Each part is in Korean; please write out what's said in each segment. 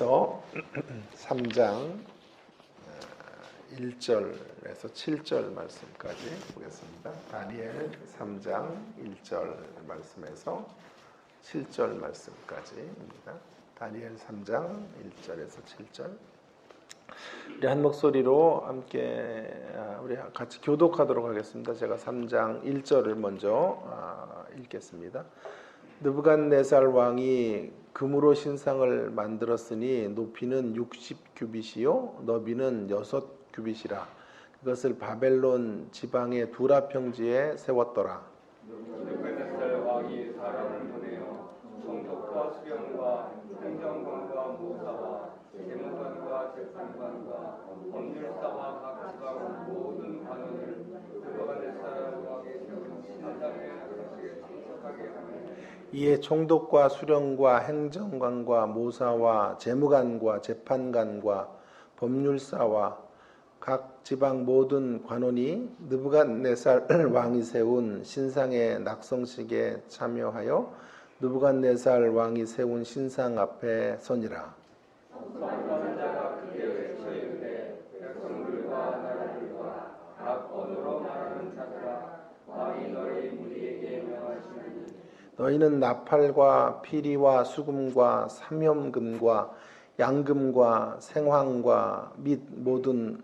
다니엘서 3장 1절에서 7절 말씀까지 보겠습니다. 다니엘 3장 1절 말씀에서 7절 말씀까지입니다. 다니엘 3장 1절에서 7절. 우리 한 목소리로 함께 우리 같이 교독하도록 하겠습니다. 제가 3장 1절을 먼저 읽겠습니다. 느부갓네살 왕이 금으로 신상을 만들었으니 높이는 60규빗이요 너비는 6규빗이라. 그것을 바벨론 지방의 두라 평지에 세웠더라. 느부갓네살 왕이 사람을 보내어 총독과 수령과 행정관과 모사와 재무관과 재판관과 법률사와 각 지방 모든 관원을 느부갓네살 왕이 세운 신상의 장식에 참석하게 하며 이에 총독과 수령과 행정관과 모사와 재무관과 재판관과 법률사와 각 지방 모든 관원이 느부갓네살 왕이 세운 신상의 낙성식에 참여하여 느부갓네살 왕이 세운 신상 앞에 서니라. 선포하는 자가 크게 외쳐 이르되 백성들과 나라들과 각 언어로 말하는 자들아 왕이 너희 무리에게 명하시니 너희는 나팔과 피리와 수금과 삼염금과 양금과 생황과 및 모든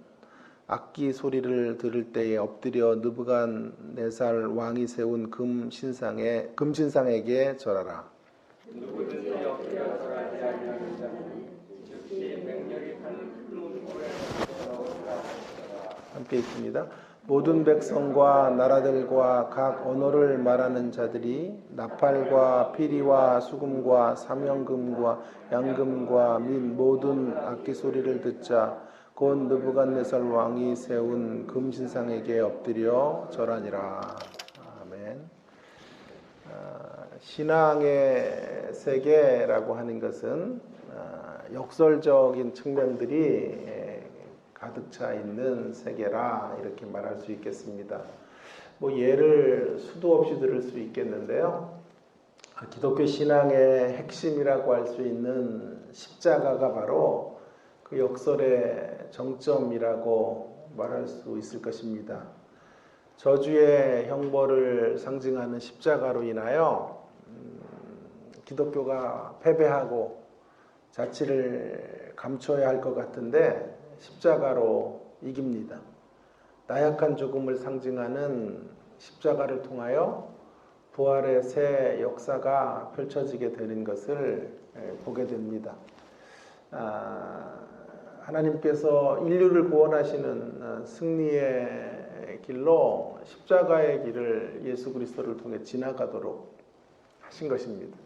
악기 소리를 들을 때에 엎드려 느부갓네살 왕이 세운 금신상에게 절하라. 누구든지 엎드려 절하지 아니하는 자는 즉시 맹렬히 타는 큰 물에 들어오리라. 함께 읽습니다. 모든 백성과 나라들과 각 언어를 말하는 자들이 나팔과 피리와 수금과 삼염금과 양금과 및 모든 악기 소리를 듣자 곧 느부갓네살 왕이 세운 금신상에게 엎드려 절하니라. 아멘. 신앙의 세계라고 하는 것은 역설적인 측면들이 가득 차 있는 세계라 이렇게 말할 수 있겠습니다. 예를 수도 없이 들을 수 있겠는데요. 기독교 신앙의 핵심이라고 할 수 있는 십자가가 바로 그 역설의 정점이라고 말할 수 있을 것입니다. 저주의 형벌을 상징하는 십자가로 인하여 기독교가 패배하고 자치를 감춰야 할 것 같은데 십자가로 이깁니다. 나약한 죽음을 상징하는 십자가를 통하여 부활의 새 역사가 펼쳐지게 되는 것을 보게 됩니다. 하나님께서 인류를 구원하시는 승리의 길로 십자가의 길을 예수 그리스도를 통해 지나가도록 하신 것입니다.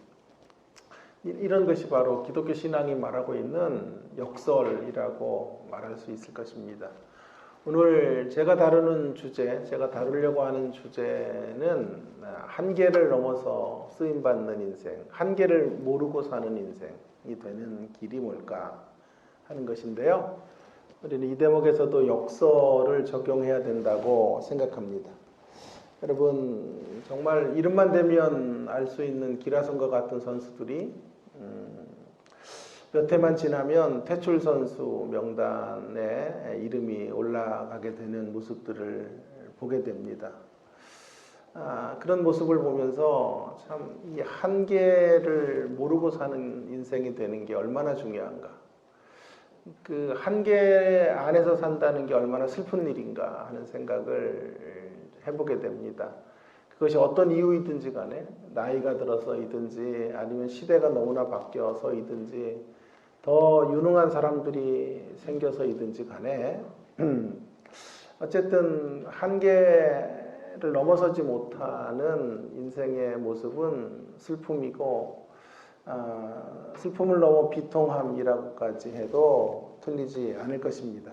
이런 것이 바로 기독교 신앙이 말하고 있는 역설이라고 말할 수 있을 것입니다. 오늘 제가 다루려고 하는 주제는 한계를 넘어서 쓰임받는 인생, 한계를 모르고 사는 인생이 되는 길이 뭘까 하는 것인데요. 우리는 이 대목에서도 역설을 적용해야 된다고 생각합니다. 여러분, 정말 이름만 대면 알 수 있는 기라성과 같은 선수들이 몇 해만 지나면 퇴출 선수 명단에 이름이 올라가게 되는 모습들을 보게 됩니다. 그런 모습을 보면서 참 이 한계를 모르고 사는 인생이 되는 게 얼마나 중요한가. 그 한계 안에서 산다는 게 얼마나 슬픈 일인가 하는 생각을 해보게 됩니다. 그것이 어떤 이유이든지 간에 나이가 들어서이든지 아니면 시대가 너무나 바뀌어서이든지 더 유능한 사람들이 생겨서이든지 간에 어쨌든 한계를 넘어서지 못하는 인생의 모습은 슬픔이고 슬픔을 넘어 비통함이라고까지 해도 틀리지 않을 것입니다.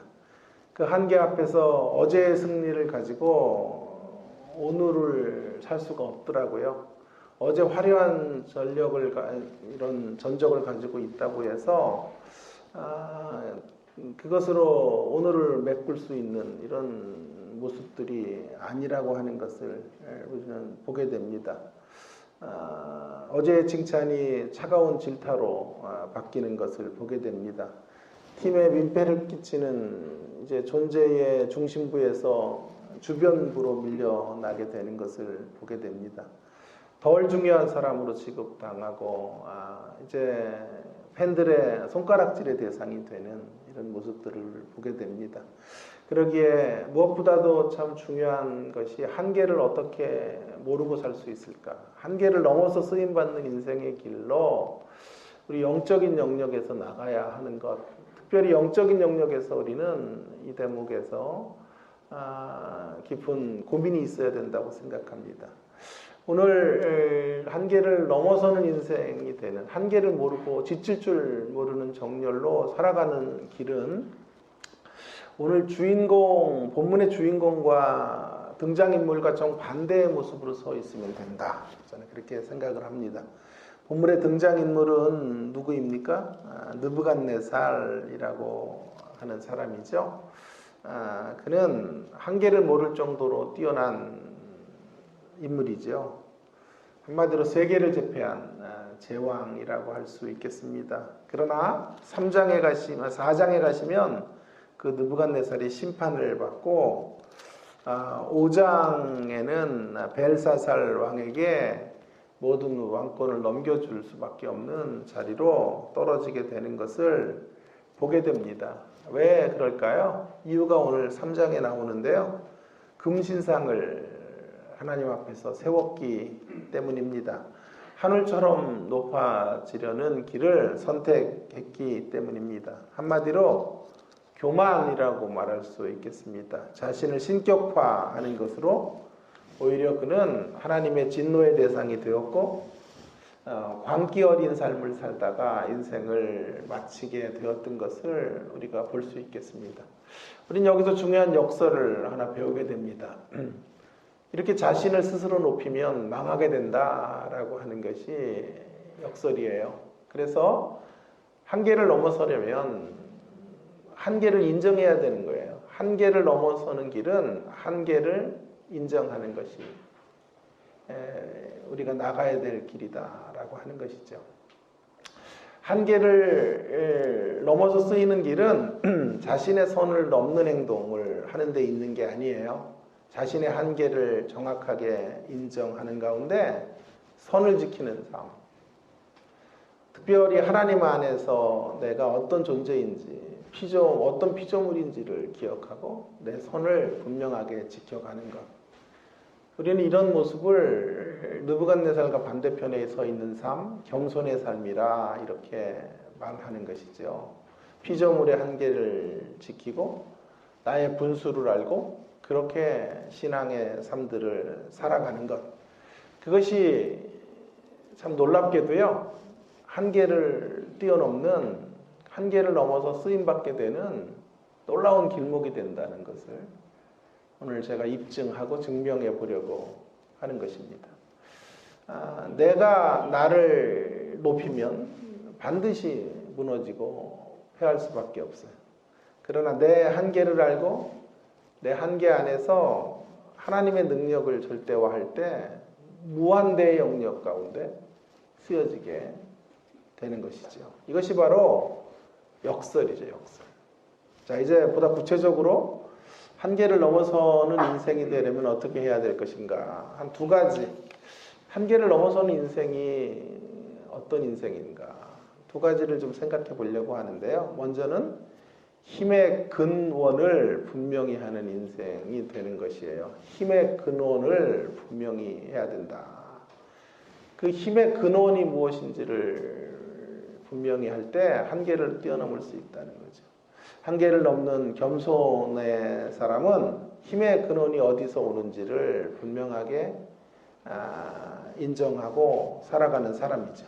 그 한계 앞에서 어제의 승리를 가지고 오늘을 살 수가 없더라고요. 어제 화려한 이런 전적을 가지고 있다고 해서 그것으로 오늘을 메꿀 수 있는 이런 모습들이 아니라고 하는 것을 우리는 보게 됩니다. 어제의 칭찬이 차가운 질타로 바뀌는 것을 보게 됩니다. 팀에 민폐를 끼치는 이제 존재의 중심부에서 주변부로 밀려나게 되는 것을 보게 됩니다. 덜 중요한 사람으로 취급당하고 이제 팬들의 손가락질의 대상이 되는 이런 모습들을 보게 됩니다. 그러기에 무엇보다도 참 중요한 것이 한계를 어떻게 모르고 살 수 있을까? 한계를 넘어서 쓰임받는 인생의 길로 우리 영적인 영역에서 나가야 하는 것, 특별히 영적인 영역에서 우리는 이 대목에서 깊은 고민이 있어야 된다고 생각합니다. 오늘 한계를 넘어서는 인생이 되는, 한계를 모르고 지칠 줄 모르는 정열로 살아가는 길은 오늘 주인공, 본문의 주인공과 등장인물과 정반대의 모습으로 서 있으면 된다. 저는 그렇게 생각을 합니다. 본문의 등장인물은 누구입니까? 느부갓네살이라고 하는 사람이죠. 그는 한계를 모를 정도로 뛰어난 인물이죠. 한마디로 세계를 제패한 제왕이라고 할 수 있겠습니다. 그러나 4장에 가시면 그 느부갓네살이 심판을 받고 5장에는 벨사살 왕에게 모든 왕권을 넘겨줄 수밖에 없는 자리로 떨어지게 되는 것을 보게 됩니다. 왜 그럴까요? 이유가 오늘 3장에 나오는데요. 금신상을 하나님 앞에서 세웠기 때문입니다. 하늘처럼 높아지려는 길을 선택했기 때문입니다. 한마디로 교만이라고 말할 수 있겠습니다. 자신을 신격화하는 것으로 오히려 그는 하나님의 진노의 대상이 되었고 광기 어린 삶을 살다가 인생을 마치게 되었던 것을 우리가 볼 수 있겠습니다. 우리는 여기서 중요한 역설을 하나 배우게 됩니다. 이렇게 자신을 스스로 높이면 망하게 된다라고 하는 것이 역설이에요. 그래서 한계를 넘어서려면 한계를 인정해야 되는 거예요. 한계를 넘어서는 길은 한계를 인정하는 것이 우리가 나가야 될 길이다라고 하는 것이죠. 한계를 넘어서 쓰이는 길은 자신의 선을 넘는 행동을 하는 데 있는 게 아니에요. 자신의 한계를 정확하게 인정하는 가운데 선을 지키는 삶. 특별히 하나님 안에서 내가 어떤 존재인지, 어떤 피조물인지를 기억하고 내 선을 분명하게 지켜가는 것. 우리는 이런 모습을 느부갓네살과 반대편에 서 있는 삶, 겸손의 삶이라 이렇게 말하는 것이죠. 피조물의 한계를 지키고 나의 분수를 알고 그렇게 신앙의 삶들을 살아가는 것. 그것이 참 놀랍게도요. 한계를 뛰어넘는, 한계를 넘어서 쓰임받게 되는 놀라운 길목이 된다는 것을 오늘 제가 입증하고 증명해 보려고 하는 것입니다. 내가 나를 높이면 반드시 무너지고 패할 수밖에 없어요. 그러나 내 한계를 알고 내 한계 안에서 하나님의 능력을 절대화할 때 무한대의 영역 가운데 쓰여지게 되는 것이죠. 이것이 바로 역설이죠, 역설. 자, 이제 보다 구체적으로 한계를 넘어서는 인생이 되려면 어떻게 해야 될 것인가? 한 두 가지. 한계를 넘어서는 인생이 어떤 인생인가? 두 가지를 좀 생각해 보려고 하는데요. 먼저는 힘의 근원을 분명히 하는 인생이 되는 것이에요. 힘의 근원을 분명히 해야 된다. 그 힘의 근원이 무엇인지를 분명히 할 때 한계를 뛰어넘을 수 있다는 거죠. 한계를 넘는 겸손의 사람은 힘의 근원이 어디서 오는지를 분명하게 인정하고 살아가는 사람이죠.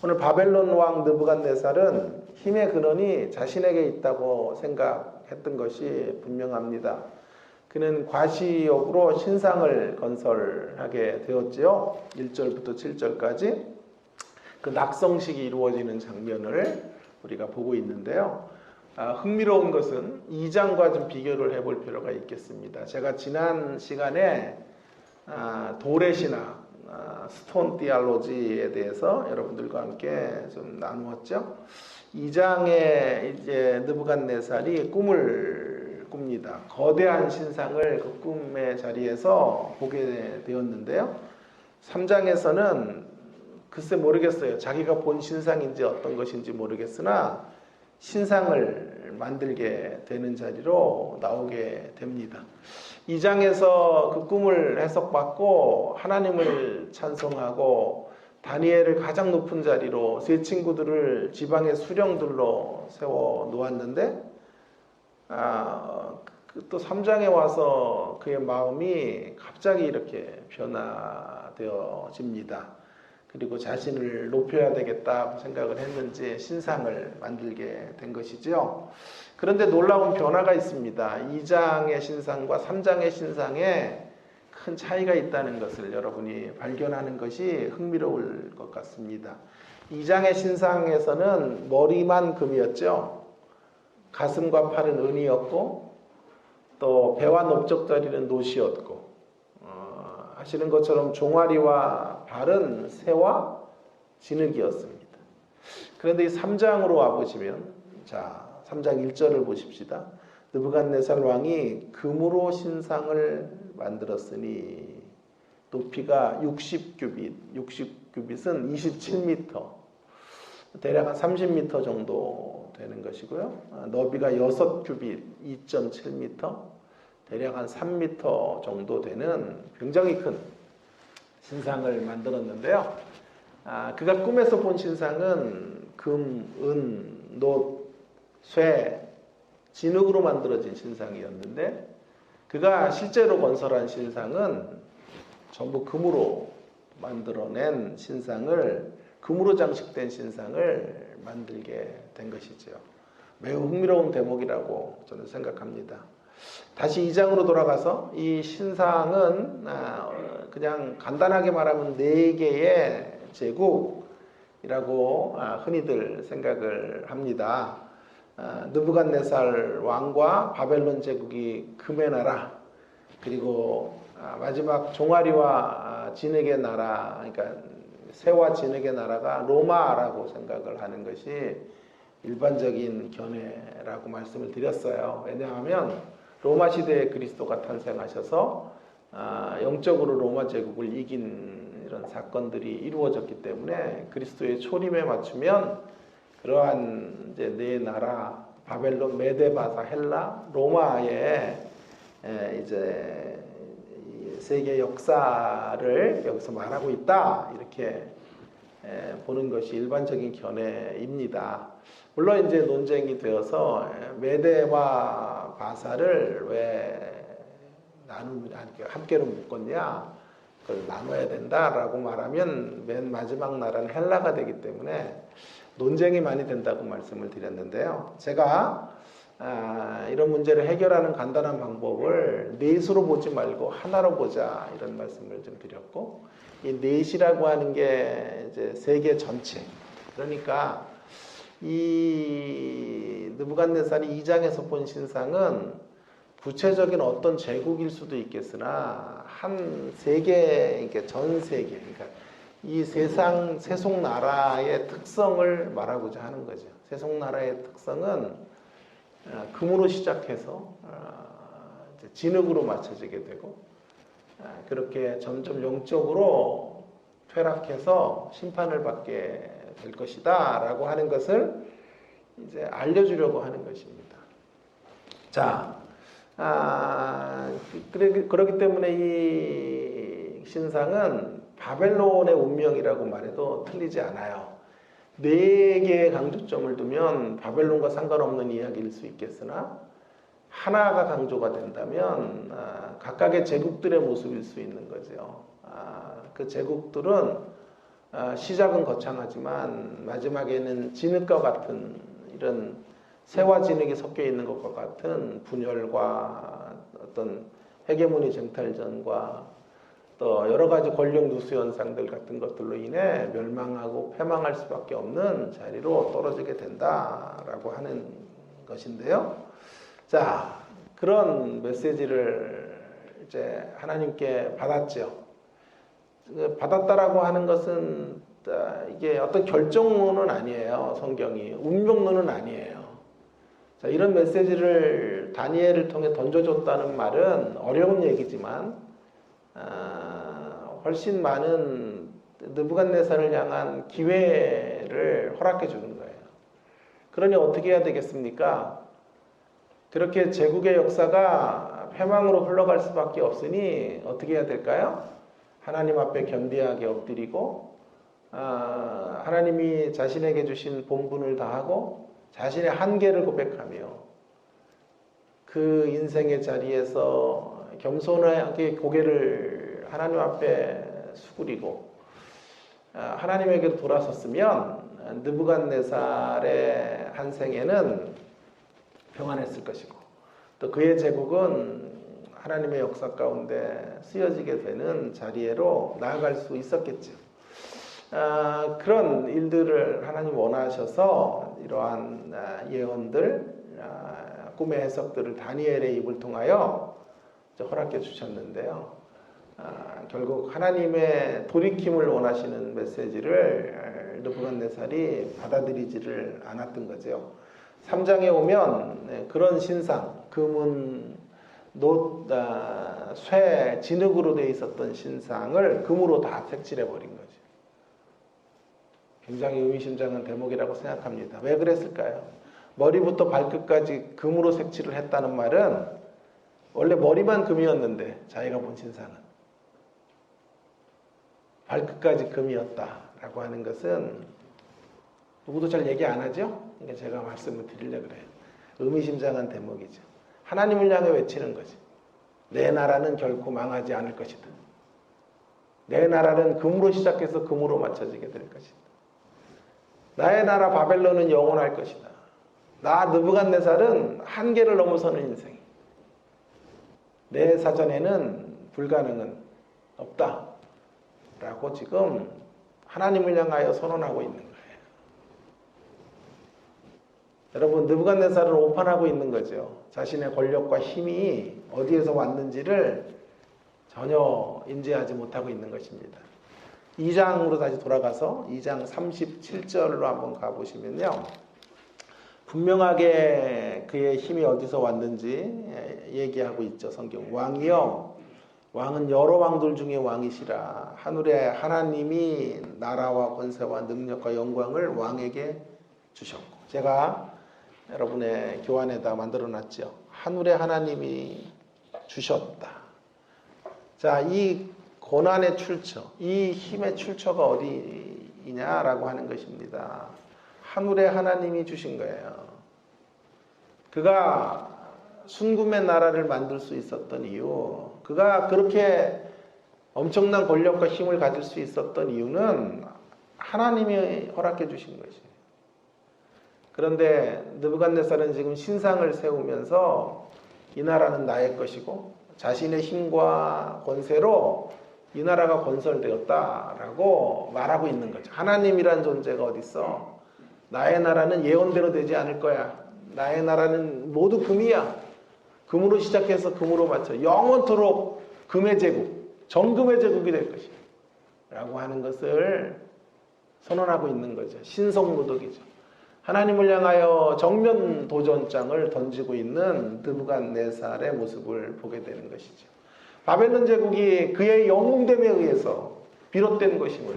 오늘 바벨론 왕 느부갓네살은 힘의 근원이 자신에게 있다고 생각했던 것이 분명합니다. 그는 과시욕으로 신상을 건설하게 되었지요. 1절부터 7절까지 그 낙성식이 이루어지는 장면을 우리가 보고 있는데요. 흥미로운 것은 2장과 좀 비교를 해볼 필요가 있겠습니다. 제가 지난 시간에 도래신학, 스톤 디알로지에 대해서 여러분들과 함께 좀 나누었죠. 2장에 이제 느부갓네살이 꿈을 꿉니다. 거대한 신상을 그 꿈의 자리에서 보게 되었는데요. 3장에서는 글쎄 모르겠어요. 자기가 본 신상인지 어떤 것인지 모르겠으나 신상을 만들게 되는 자리로 나오게 됩니다. 2장에서 그 꿈을 해석받고 하나님을 찬송하고 다니엘을 가장 높은 자리로 세 친구들을 지방의 수령들로 세워 놓았는데 또 3장에 와서 그의 마음이 갑자기 이렇게 변화되어집니다. 그리고 자신을 높여야 되겠다 생각을 했는지 신상을 만들게 된 것이죠. 그런데 놀라운 변화가 있습니다. 2장의 신상과 3장의 신상에 큰 차이가 있다는 것을 여러분이 발견하는 것이 흥미로울 것 같습니다. 2장의 신상에서는 머리만 금이었죠. 가슴과 팔은 은이었고 또 배와 넓적다리는 노시였고 하시는 것처럼 종아리와 발은 새와 진흙이었습니다. 그런데 이 3장으로 와보시면, 자, 3장 1절을 보십시다. 느부갓네살 왕이 금으로 신상을 만들었으니 높이가 60규빗, 60규빗은 27m, 대략 한 30m 정도 되는 것이고요. 너비가 6규빗, 2.7m, 대략 한 3m 정도 되는 굉장히 큰 신상을 만들었는데요. 그가 꿈에서 본 신상은 금, 은, 놋, 쇠, 진흙으로 만들어진 신상이었는데 그가 실제로 건설한 신상은 전부 금으로 만들어낸 신상을, 금으로 장식된 신상을 만들게 된 것이죠. 매우 흥미로운 대목이라고 저는 생각합니다. 다시 2장으로 돌아가서 이 신상은 그냥 간단하게 말하면 4개의 제국이라고 흔히들 생각을 합니다. 느부갓네살 왕과 바벨론 제국이 금의 나라, 그리고 마지막 종아리와 진흙의 나라, 그러니까 새와 진흙의 나라가 로마라고 생각을 하는 것이 일반적인 견해라고 말씀을 드렸어요. 왜냐하면 로마 시대에 그리스도가 탄생하셔서 영적으로 로마 제국을 이긴 이런 사건들이 이루어졌기 때문에 그리스도의 초림에 맞추면 그러한 이제 네 나라 바벨론, 메데바사, 헬라, 로마의 이제 세계 역사를 여기서 말하고 있다 이렇게 보는 것이 일반적인 견해입니다. 물론 이제 논쟁이 되어서 메데와 바사를 왜 함께로 묶었냐, 그걸 나눠야 된다라고 말하면 맨 마지막 나라는 헬라가 되기 때문에 논쟁이 많이 된다고 말씀을 드렸는데요. 제가 이런 문제를 해결하는 간단한 방법을 넷으로 보지 말고 하나로 보자 이런 말씀을 좀 드렸고, 이 넷이라고 하는 게 이제 세계 전체, 그러니까 이 느부갓네살이 2장에서 본 신상은 구체적인 어떤 제국일 수도 있겠으나 한 세계, 그러니까 전 세계, 그러니까 이 세상 세속 나라의 특성을 말하고자 하는 거죠. 세속 나라의 특성은 금으로 시작해서 진흙으로 맞춰지게 되고 그렇게 점점 영적으로 퇴락해서 심판을 받게 될 것이다라고 하는 것을 이제 알려주려고 하는 것입니다. 자, 그렇기 때문에 이 신상은 바벨론의 운명이라고 말해도 틀리지 않아요. 4개의 강조점을 두면 바벨론과 상관없는 이야기일 수 있겠으나 하나가 강조가 된다면 각각의 제국들의 모습일 수 있는 거죠. 그 제국들은 시작은 거창하지만 마지막에는 진흙과 같은 이런 새와 진흙이 섞여 있는 것과 같은 분열과 어떤 헤게모니 쟁탈전과 또 여러 가지 권력 누수 현상들 같은 것들로 인해 멸망하고 패망할 수밖에 없는 자리로 떨어지게 된다라고 하는 것인데요. 자, 그런 메시지를 이제 하나님께 받았죠. 받았다라고 하는 것은 이게 어떤 결정론은 아니에요. 성경이 운명론은 아니에요. 자, 이런 메시지를 다니엘을 통해 던져줬다는 말은 어려운 얘기지만 훨씬 많은 느부갓네살을 향한 기회를 허락해 주는 거예요. 그러니 어떻게 해야 되겠습니까? 그렇게 제국의 역사가 패망으로 흘러갈 수밖에 없으니 어떻게 해야 될까요? 하나님 앞에 견비하게 엎드리고 하나님이 자신에게 주신 본분을 다하고 자신의 한계를 고백하며 그 인생의 자리에서 겸손하게 고개를 하나님 앞에 수그리고 하나님에게 돌아섰으면 느부갓네살의 한 생애는 평안했을 것이고 또 그의 제국은 하나님의 역사 가운데 쓰여지게 되는 자리로 나아갈 수 있었겠죠. 그런 일들을 하나님 원하셔서 이러한 예언들, 꿈의 해석들을 다니엘의 입을 통하여 허락해 주셨는데요. 결국 하나님의 돌이킴을 원하시는 메시지를 느부갓네살이 받아들이지를 않았던 거죠. 3장에 오면 그런 신상, 금은 놋, 쇠, 진흙으로 되어 있었던 신상을 금으로 다 색칠해 버린 거죠. 굉장히 의미심장한 대목이라고 생각합니다. 왜 그랬을까요? 머리부터 발끝까지 금으로 색칠을 했다는 말은 원래 머리만 금이었는데 자기가 본 신상은 발끝까지 금이었다라고 하는 것은 누구도 잘 얘기 안 하죠? 그러니까 제가 말씀을 드리려고 그래요. 의미심장한 대목이죠. 하나님을 향해 외치는 거지. 내 나라는 결코 망하지 않을 것이다. 내 나라는 금으로 시작해서 금으로 맞춰지게 될 것이다. 나의 나라 바벨론은 영원할 것이다. 나 느부갓네살은 한계를 넘어서는 인생. 내 사전에는 불가능은 없다. 라고 지금 하나님을 향하여 선언하고 있는 거예요. 여러분, 느부갓네살은 오판하고 있는 거죠. 자신의 권력과 힘이 어디에서 왔는지를 전혀 인지하지 못하고 있는 것입니다. 2장으로 다시 돌아가서 2장 37절로 한번 가보시면요. 분명하게 그의 힘이 어디서 왔는지 얘기하고 있죠. 성경. 왕이여, 왕은 여러 왕들 중에 왕이시라. 하늘의 하나님이 나라와 권세와 능력과 영광을 왕에게 주셨고. 제가 여러분의 교환에다 만들어 놨죠. 하늘의 하나님이 주셨다. 자, 이 고난의 출처, 이 힘의 출처가 어디냐라고 하는 것입니다. 하늘의 하나님이 주신 거예요. 그가 순금의 나라를 만들 수 있었던 이유, 그가 그렇게 엄청난 권력과 힘을 가질 수 있었던 이유는 하나님이 허락해 주신 것이에요. 그런데 느부갓네살은 지금 신상을 세우면서 이 나라는 나의 것이고 자신의 힘과 권세로 이 나라가 건설되었다라고 말하고 있는 거죠. 하나님이란 존재가 어디 있어? 나의 나라는 예언대로 되지 않을 거야. 나의 나라는 모두 금이야. 금으로 시작해서 금으로 마쳐 영원토록 금의 제국, 정금의 제국이 될 것이야. 라고 하는 것을 선언하고 있는 거죠. 신성모독이죠. 하나님을 향하여 정면 도전장을 던지고 있는 느부갓네살의 모습을 보게 되는 것이죠. 바벨론 제국이 그의 영웅됨에 의해서 비롯된 것임을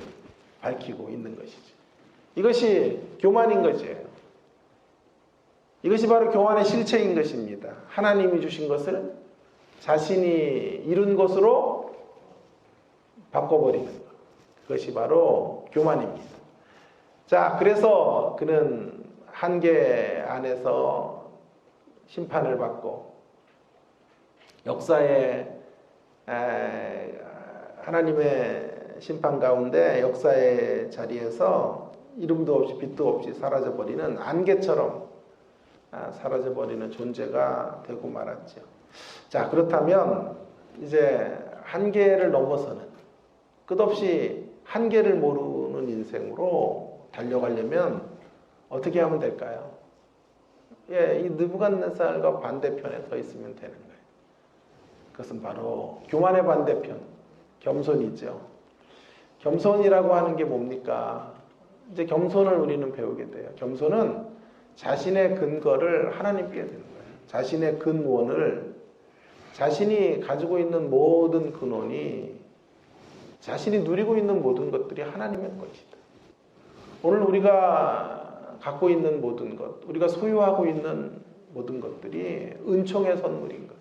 밝히고 있는 것이죠. 이것이 교만인 것이에요. 이것이 바로 교만의 실체인 것입니다. 하나님이 주신 것을 자신이 이룬 것으로 바꿔버리는 것. 그것이 바로 교만입니다. 자, 그래서 그는 한계 안에서 심판을 받고 역사의 하나님의 심판 가운데 역사의 자리에서 이름도 없이 빛도 없이 사라져버리는 안개처럼 사라져버리는 존재가 되고 말았죠. 자, 그렇다면 이제 한계를 넘어서는 끝없이 한계를 모르는 인생으로 달려가려면 어떻게 하면 될까요? 예, 이 느부갓네살과 반대편에 서 있으면 되는 거예요. 그것은 바로 교만의 반대편, 겸손이죠. 겸손이라고 하는 게 뭡니까? 이제 겸손을 우리는 배우게 돼요. 겸손은 자신의 근거를 하나님께 드는 거예요. 자신의 근원을, 자신이 가지고 있는 모든 근원이, 자신이 누리고 있는 모든 것들이 하나님의 것이다. 오늘 우리가 갖고 있는 모든 것, 우리가 소유하고 있는 모든 것들이 은총의 선물인 것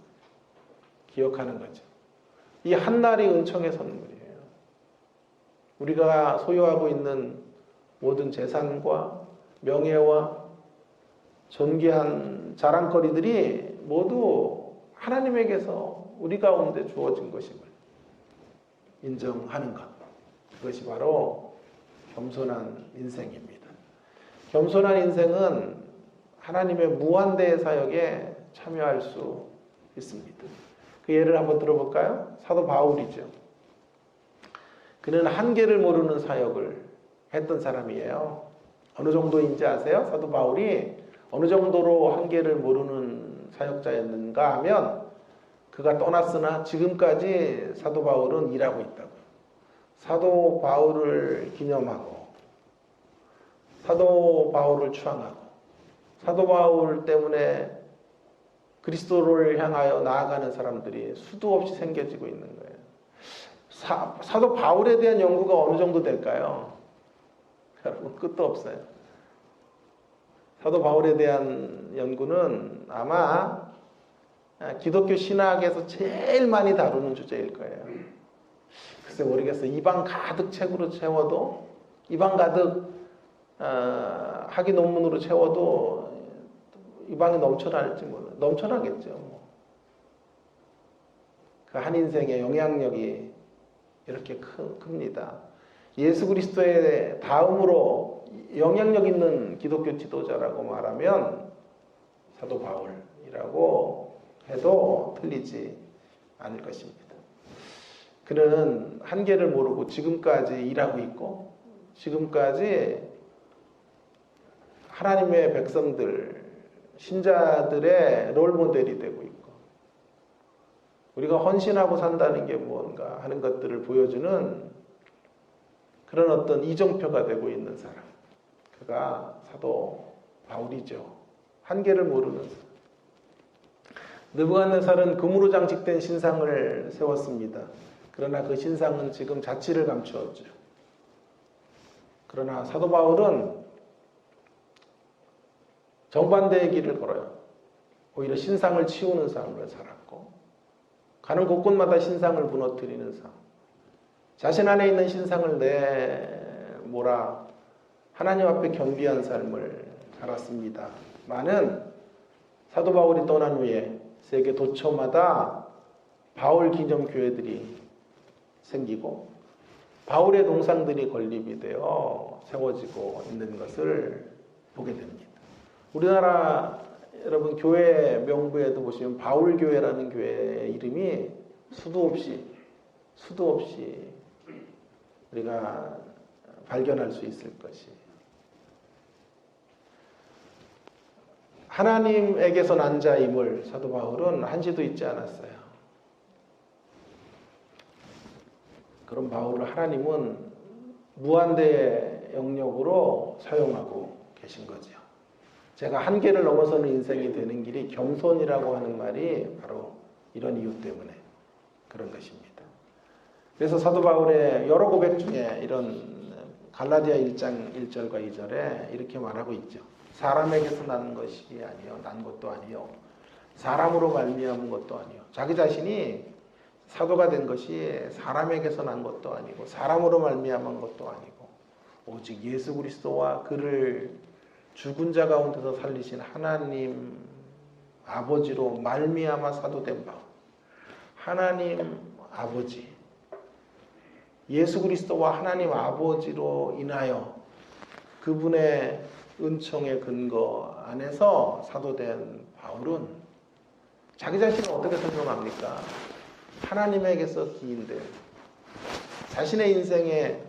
기억하는 거죠. 이 한날이 은총의 선물이에요. 우리가 소유하고 있는 모든 재산과 명예와 존귀한 자랑거리들이 모두 하나님에게서 우리 가운데 주어진 것임을 인정하는 것. 그것이 바로 겸손한 인생입니다. 겸손한 인생은 하나님의 무한대의 사역에 참여할 수 있습니다. 그 예를 한번 들어볼까요? 사도 바울이죠. 그는 한계를 모르는 사역을 했던 사람이에요. 어느 정도인지 아세요? 사도 바울이 어느 정도로 한계를 모르는 사역자였는가 하면 그가 떠났으나 지금까지 사도 바울은 일하고 있다고요. 사도 바울을 기념하고 사도 바울을 추앙하고 사도 바울 때문에 그리스도를 향하여 나아가는 사람들이 수도 없이 생겨지고 있는 거예요. 사도 바울에 대한 연구가 어느 정도 될까요? 여러분, 끝도 없어요. 사도 바울에 대한 연구는 아마 기독교 신학에서 제일 많이 다루는 주제일 거예요. 글쎄 모르겠어요. 입안 가득 책으로 채워도, 입안 가득 학위 논문으로 채워도 입안이 넘쳐날지 몰라요. 넘쳐나겠죠. 그 한 인생의 영향력이 이렇게 큽니다. 예수 그리스도의 다음으로 영향력 있는 기독교 지도자라고 말하면 사도 바울이라고 해도 틀리지 않을 것입니다. 그는 한계를 모르고 지금까지 일하고 있고 지금까지 하나님의 백성들, 신자들의 롤모델이 되고 있고 우리가 헌신하고 산다는 게 뭔가 하는 것들을 보여주는 그런 어떤 이정표가 되고 있는 사람. 그가 사도 바울이죠. 한계를 모르는 사람. 느부갓네살은 금으로 장식된 신상을 세웠습니다. 그러나 그 신상은 지금 자취를 감추었죠. 그러나 사도 바울은 정반대의 길을 걸어요. 오히려 신상을 치우는 삶을 살았고 가는 곳곳마다 신상을 무너뜨리는 삶. 자신 안에 있는 신상을 내몰아 하나님 앞에 겸비한 삶을 살았습니다. 많은 사도 바울이 떠난 후에 세계 도처마다 바울 기념 교회들이 생기고 바울의 동상들이 건립이 되어 세워지고 있는 것을 보게 됩니다. 우리나라 여러분 교회 명부에도 보시면 바울교회라는 교회의 이름이 수도 없이 우리가 발견할 수 있을 것이 하나님에게서 난 자임을 사도 바울은 한시도 잊지 않았어요. 그런 바울을 하나님은 무한대의 영역으로 사용하고 계신 거죠. 제가 한계를 넘어서는 인생이 되는 길이 겸손이라고 하는 말이 바로 이런 이유 때문에 그런 것입니다. 그래서 사도 바울의 여러 고백 중에 이런 갈라디아 1장 1절과 2절에 이렇게 말하고 있죠. 사람에게서 난 것이 아니요, 난 것도 아니요, 사람으로 말미암은 것도 아니요. 자기 자신이 사도가 된 것이 사람에게서 난 것도 아니고 사람으로 말미암은 것도 아니고 오직 예수 그리스도와 그를 죽은 자 가운데서 살리신 하나님 아버지로 말미암아 사도된 바울. 하나님 아버지, 예수 그리스도와 하나님 아버지로 인하여 그분의 은총의 근거 안에서 사도된 바울은 자기 자신을 어떻게 설명합니까? 하나님에게서 기인된 자신의 인생의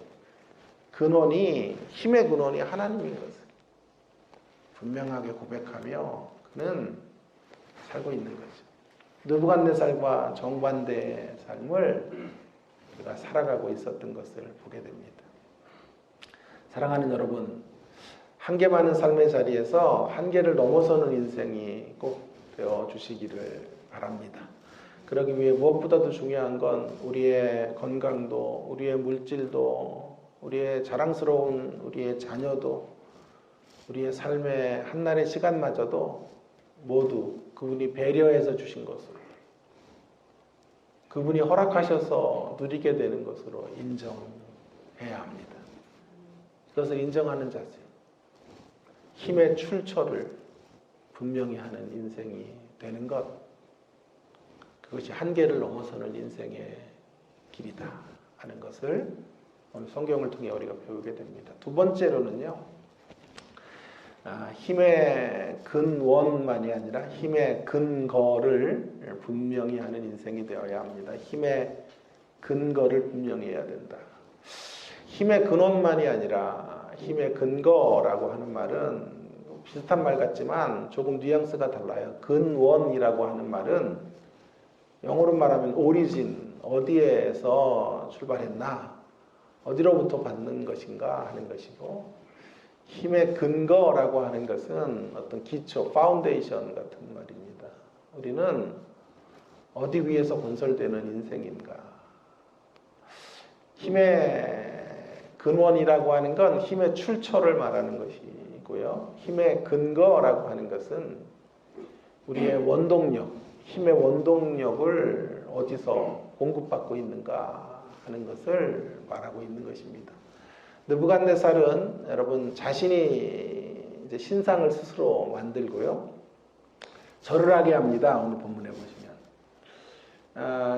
근원이, 힘의 근원이 하나님인 것을 분명하게 고백하며 그는 살고 있는 거죠. 느부갓네살과 정반대의 삶을 우리가 살아가고 있었던 것을 보게 됩니다. 사랑하는 여러분, 한계 많은 삶의 자리에서 한계를 넘어서는 인생이 꼭 되어 주시기를 바랍니다. 그러기 위해 무엇보다도 중요한 건 우리의 건강도, 우리의 물질도, 우리의 자랑스러운 우리의 자녀도, 우리의 삶의 한날의 시간마저도 모두 그분이 배려해서 주신 것으로, 그분이 허락하셔서 누리게 되는 것으로 인정해야 합니다. 그것을 인정하는 자세, 힘의 출처를 분명히 하는 인생이 되는 것, 그것이 한계를 넘어서는 인생의 길이다 하는 것을 오늘 성경을 통해 우리가 배우게 됩니다. 두 번째로는요, 힘의 근원만이 아니라 힘의 근거를 분명히 하는 인생이 되어야 합니다. 힘의 근거를 분명히 해야 된다. 힘의 근원만이 아니라 힘의 근거라고 하는 말은 비슷한 말 같지만 조금 뉘앙스가 달라요. 근원이라고 하는 말은 영어로 말하면 오리진, 어디에서 출발했나, 어디로부터 받는 것인가 하는 것이고, 힘의 근거라고 하는 것은 어떤 기초, 파운데이션 같은 말입니다. 우리는 어디 위에서 건설되는 인생인가. 힘의 근원이라고 하는 건 힘의 출처를 말하는 것이고요. 힘의 근거라고 하는 것은 우리의 원동력, 힘의 원동력을 어디서 공급받고 있는가 하는 것을 말하고 있는 것입니다. 느부갓네살은 여러분 자신이 이제 신상을 스스로 만들고요, 절을 하게 합니다. 오늘 본문에 보시면.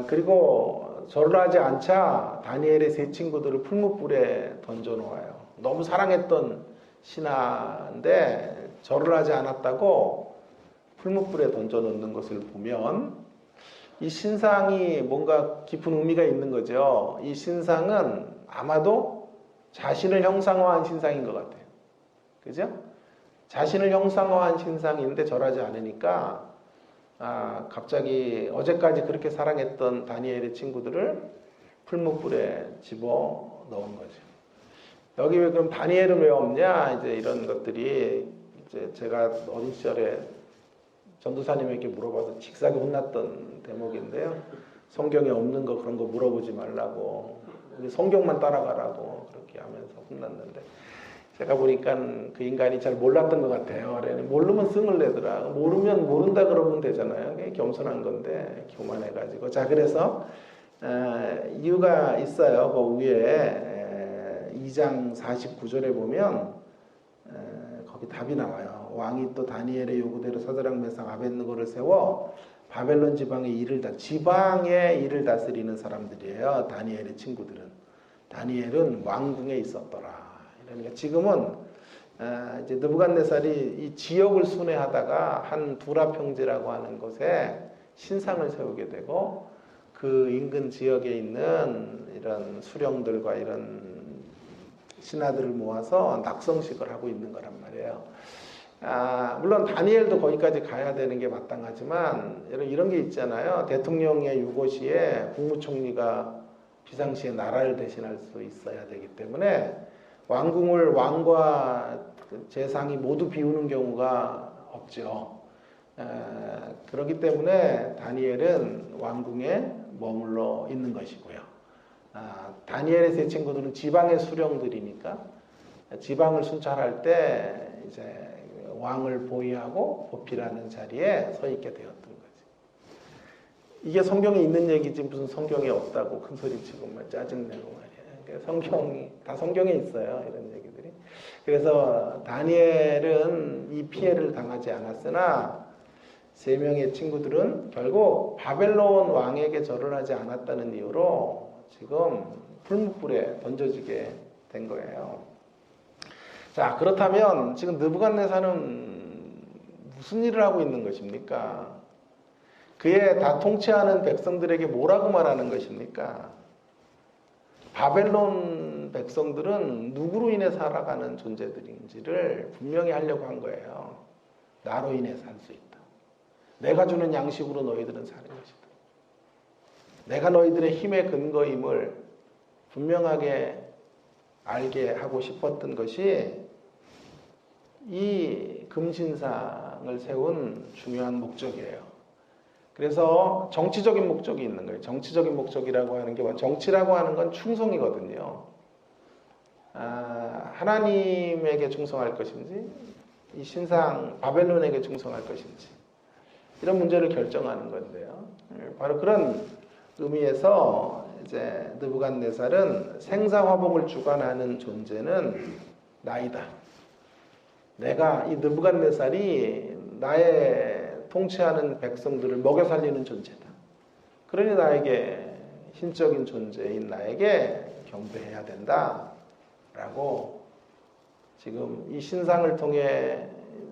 그리고 절을 하지 않자 다니엘의 세 친구들을 풀무불에 던져 놓아요. 너무 사랑했던 신하인데 절을 하지 않았다고 풀무불에 던져 놓는 것을 보면 이 신상이 뭔가 깊은 의미가 있는 거죠. 이 신상은 아마도 자신을 형상화한 신상인 것 같아요. 그죠? 자신을 형상화한 신상인데 절하지 않으니까 갑자기 어제까지 그렇게 사랑했던 다니엘의 친구들을 풀무불에 집어 넣은 거죠. 여기 왜 그럼 다니엘은 왜 없냐? 이제 이런 것들이 이제 제가 어린 시절에 전도사님에게 물어봐서 직사게 혼났던 대목인데요. 성경에 없는 거 그런 거 물어보지 말라고, 우리 성경만 따라가라고 그렇게 하면서 혼났는데, 제가 보니까 그 인간이 잘 몰랐던 것 같아요. 모르면 승을 내더라. 모르면 모른다 그러면 되잖아요. 그게 겸손한 건데 교만해가지고. 자, 그래서 이유가 있어요. 그 위에 2장 49절에 보면 거기 답이 나와요. 왕이 또 다니엘의 요구대로 사드락 메삭 아벳느고를 세워 바벨론 지방의 일을 다스리는 사람들이에요. 다니엘의 친구들은. 다니엘은 왕궁에 있었더라. 그러니까 지금은 이제 느부갓네살이 이 지역을 순회하다가 한 두라 평지라고 하는 곳에 신상을 세우게 되고, 그 인근 지역에 있는 이런 수령들과 이런 신하들을 모아서 낙성식을 하고 있는 거란 말이에요. 물론 다니엘도 거기까지 가야 되는 게 마땅하지만 이런 게 있잖아요. 대통령의 유고시에 국무총리가 비상시에 나라를 대신할 수 있어야 되기 때문에 왕궁을 왕과 재상이 모두 비우는 경우가 없죠. 그렇기 때문에 다니엘은 왕궁에 머물러 있는 것이고요. 다니엘의 세 친구들은 지방의 수령들이니까 지방을 순찰할 때 이제 왕을 보위하고 보필하는 자리에 서 있게 되었던 거지. 이게 성경에 있는 얘기지 무슨 성경에 없다고 큰 소리 치고 막 짜증내고 말이야. 성경이 다 성경에 있어요, 이런 얘기들이. 그래서 다니엘은 이 피해를 당하지 않았으나 세 명의 친구들은 결국 바벨론 왕에게 절을 하지 않았다는 이유로 지금 풀무불에 던져지게 된 거예요. 자, 그렇다면 지금 느부갓네살은 무슨 일을 하고 있는 것입니까? 그의 다 통치하는 백성들에게 뭐라고 말하는 것입니까? 바벨론 백성들은 누구로 인해 살아가는 존재들인지를 분명히 하려고 한 거예요. 나로 인해 살 수 있다. 내가 주는 양식으로 너희들은 사는 것이다. 내가 너희들의 힘의 근거임을 분명하게 알게 하고 싶었던 것이 이 금신상을 세운 중요한 목적이에요. 그래서 정치적인 목적이 있는 거예요. 정치적인 목적이라고 하는 게 뭐, 정치라고 하는 건 충성이거든요. 하나님에게 충성할 것인지, 이 신상 바벨론에게 충성할 것인지, 이런 문제를 결정하는 건데요. 바로 그런 의미에서 이제 느부갓네살은 생사화복을 주관하는 존재는 나이다. 내가 이 느부갓네살이 나의 통치하는 백성들을 먹여 살리는 존재다. 그러니 나에게 신적인 존재인 나에게 경배해야 된다라고 지금 이 신상을 통해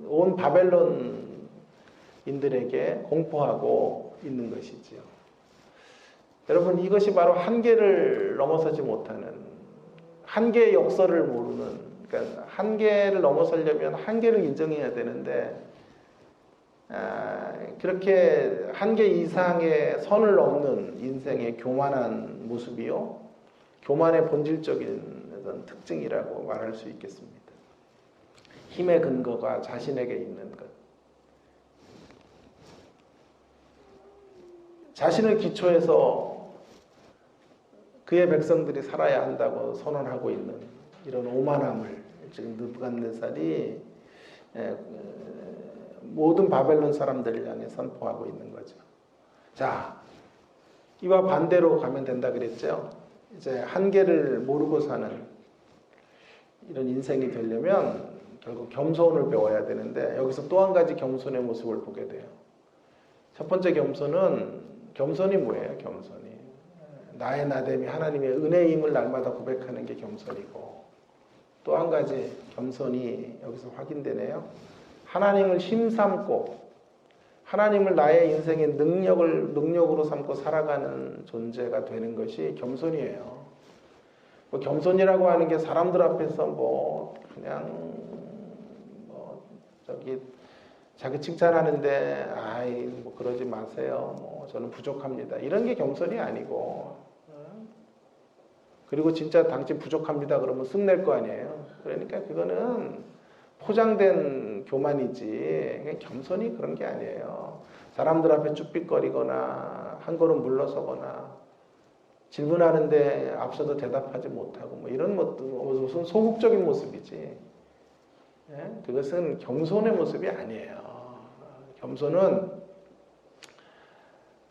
온 바벨론인들에게 공포하고 있는 것이지요. 여러분, 이것이 바로 한계를 넘어서지 못하는, 한계의 역설을 모르는, 그러니까 한계를 넘어서려면 한계를 인정해야 되는데 그렇게 한계 이상의 선을 넘는 인생의 교만한 모습이요, 교만의 본질적인 어떤 특징이라고 말할 수 있겠습니다. 힘의 근거가 자신에게 있는 것, 자신을 기초해서 그의 백성들이 살아야 한다고 선언하고 있는 이런 오만함을 지금 느부갓네살이 모든 바벨론 사람들을 향해 선포하고 있는 거죠. 자, 이와 반대로 가면 된다 그랬죠. 이제 한계를 모르고 사는 이런 인생이 되려면 결국 겸손을 배워야 되는데, 여기서 또 한 가지 겸손의 모습을 보게 돼요. 첫 번째 겸손이 뭐예요? 겸손이 나의 나됨이 하나님의 은혜임을 날마다 고백하는 게 겸손이고, 또 한 가지 겸손이 여기서 확인되네요. 하나님을 힘삼고 하나님을 나의 인생의 능력으로 삼고 살아가는 존재가 되는 것이 겸손이에요. 뭐 겸손이라고 하는 게 사람들 앞에서 그냥 자기 칭찬하는데 뭐 그러지 마세요. 저는 부족합니다. 이런 게 겸손이 아니고, 그리고 진짜 당신 부족합니다 그러면 쓱낼 거 아니에요. 그러니까 그거는 포장된 교만이지 겸손이 그런 게 아니에요. 사람들 앞에 쭈삣거리거나 한 걸음 물러서거나 질문하는데 앞서도 대답하지 못하고 뭐 이런 것도 무슨 소극적인 모습이지, 그것은 겸손의 모습이 아니에요. 겸손은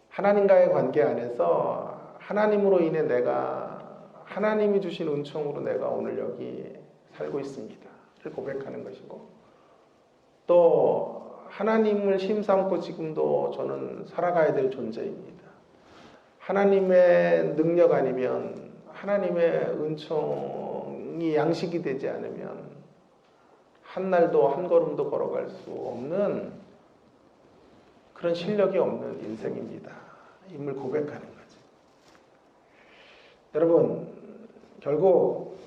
하나님과의 관계 안에서 하나님으로 인해 하나님이 주신 은총으로 내가 오늘 여기 살고 있습니다 를 고백하는 것이고, 또 하나님을 힘삼고 지금도 저는 살아가야 될 존재입니다. 하나님의 능력 아니면, 하나님의 은총이 양식이 되지 않으면 한 날도 한 걸음도 걸어갈 수 없는 그런 실력이 없는 인생입니다. 임을 고백하는 거죠. 여러분, 결국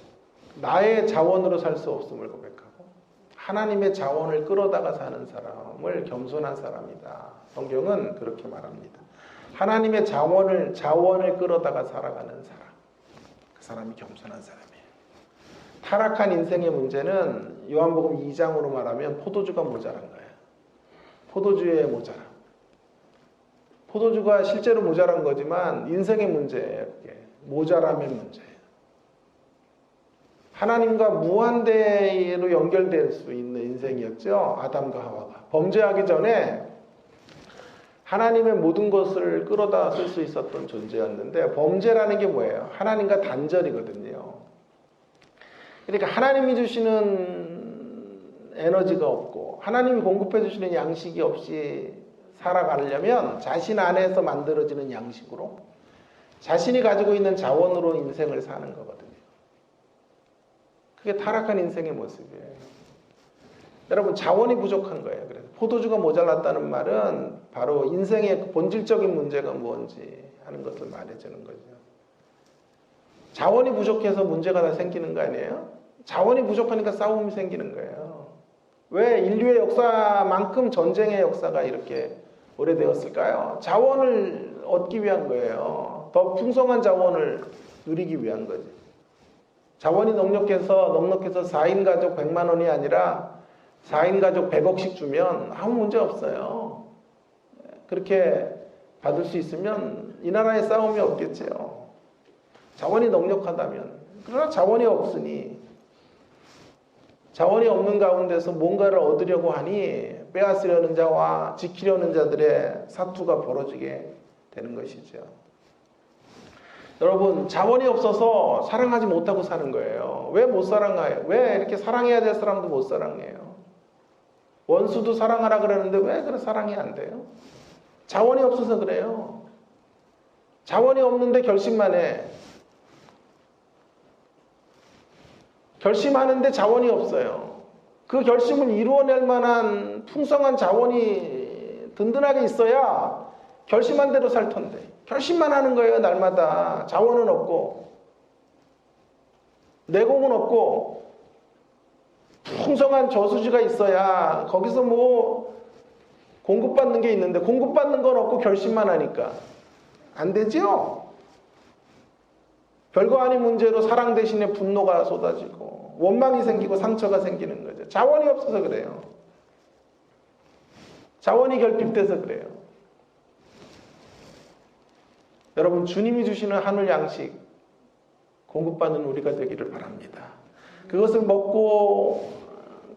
나의 자원으로 살 수 없음을 고백하고 하나님의 자원을 끌어다가 사는 사람을 겸손한 사람이다. 성경은 그렇게 말합니다. 하나님의 자원을 끌어다가 살아가는 사람, 그 사람이 겸손한 사람이에요. 타락한 인생의 문제는 요한복음 2장으로 말하면 포도주가 모자란 거예요. 포도주의 모자람. 포도주가 실제로 모자란 거지만 인생의 문제예요. 그게 모자람의 문제예요. 하나님과 무한대로 연결될 수 있는 인생이었죠. 아담과 하와가 범죄하기 전에 하나님의 모든 것을 끌어다 쓸 수 있었던 존재였는데, 범죄라는 게 뭐예요? 하나님과 단절이거든요. 그러니까 하나님이 주시는 에너지가 없고 하나님이 공급해 주시는 양식이 없이 살아가려면 자신 안에서 만들어지는 양식으로, 자신이 가지고 있는 자원으로 인생을 사는 거거든요. 그게 타락한 인생의 모습이에요. 여러분, 자원이 부족한 거예요. 그래서 포도주가 모자랐다는 말은 바로 인생의 본질적인 문제가 뭔지 하는 것을 말해주는 거죠. 자원이 부족해서 문제가 다 생기는 거 아니에요? 자원이 부족하니까 싸움이 생기는 거예요. 왜 인류의 역사만큼 전쟁의 역사가 이렇게 오래되었을까요? 자원을 얻기 위한 거예요. 더 풍성한 자원을 누리기 위한 거죠. 자원이 넉넉해서 4인 가족 100만 원이 아니라 4인 가족 100억씩 주면 아무 문제 없어요. 그렇게 받을 수 있으면 이 나라에 싸움이 없겠죠. 자원이 넉넉하다면. 그러나 자원이 없으니, 자원이 없는 가운데서 뭔가를 얻으려고 하니 빼앗으려는 자와 지키려는 자들의 사투가 벌어지게 되는 것이죠. 여러분, 자원이 없어서 사랑하지 못하고 사는 거예요. 왜 못 사랑해요? 왜 이렇게 사랑해야 될 사람도 못 사랑해요? 원수도 사랑하라 그러는데 왜 그래 사랑이 안 돼요? 자원이 없어서 그래요. 자원이 없는데 결심만 해. 결심하는데 자원이 없어요. 그 결심을 이루어낼 만한 풍성한 자원이 든든하게 있어야 결심한 대로 살 텐데. 결심만 하는 거예요, 날마다. 자원은 없고, 내공은 없고, 풍성한 저수지가 있어야 거기서 뭐 공급받는 게 있는데 공급받는 건 없고 결심만 하니까 안 되죠? 별거 아닌 문제로 사랑 대신에 분노가 쏟아지고 원망이 생기고 상처가 생기는 거죠. 자원이 없어서 그래요. 자원이 결핍돼서 그래요. 여러분, 주님이 주시는 하늘 양식 공급받는 우리가 되기를 바랍니다. 그것을 먹고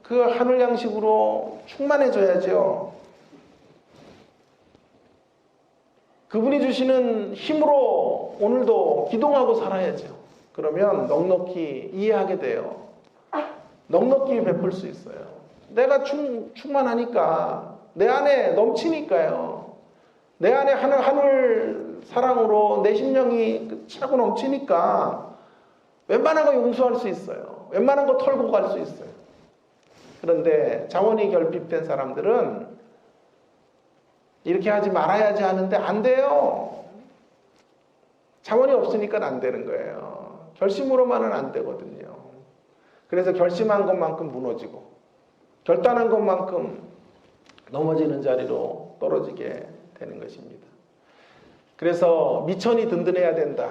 그 하늘 양식으로 충만해져야죠. 그분이 주시는 힘으로 오늘도 기동하고 살아야죠. 그러면 넉넉히 이해하게 돼요. 넉넉히 베풀 수 있어요. 내가 충만하니까, 내 안에 넘치니까요. 내 안에 하늘 사랑으로 내 심령이 차고 넘치니까 웬만한 거 용서할 수 있어요. 웬만한 거 털고 갈 수 있어요. 그런데 자원이 결핍된 사람들은 이렇게 하지 말아야지 하는데 안 돼요. 자원이 없으니까 안 되는 거예요. 결심으로만은 안 되거든요. 그래서 결심한 것만큼 무너지고 결단한 것만큼 넘어지는 자리로 떨어지게 되는 것입니다. 그래서 미천이 든든해야 된다.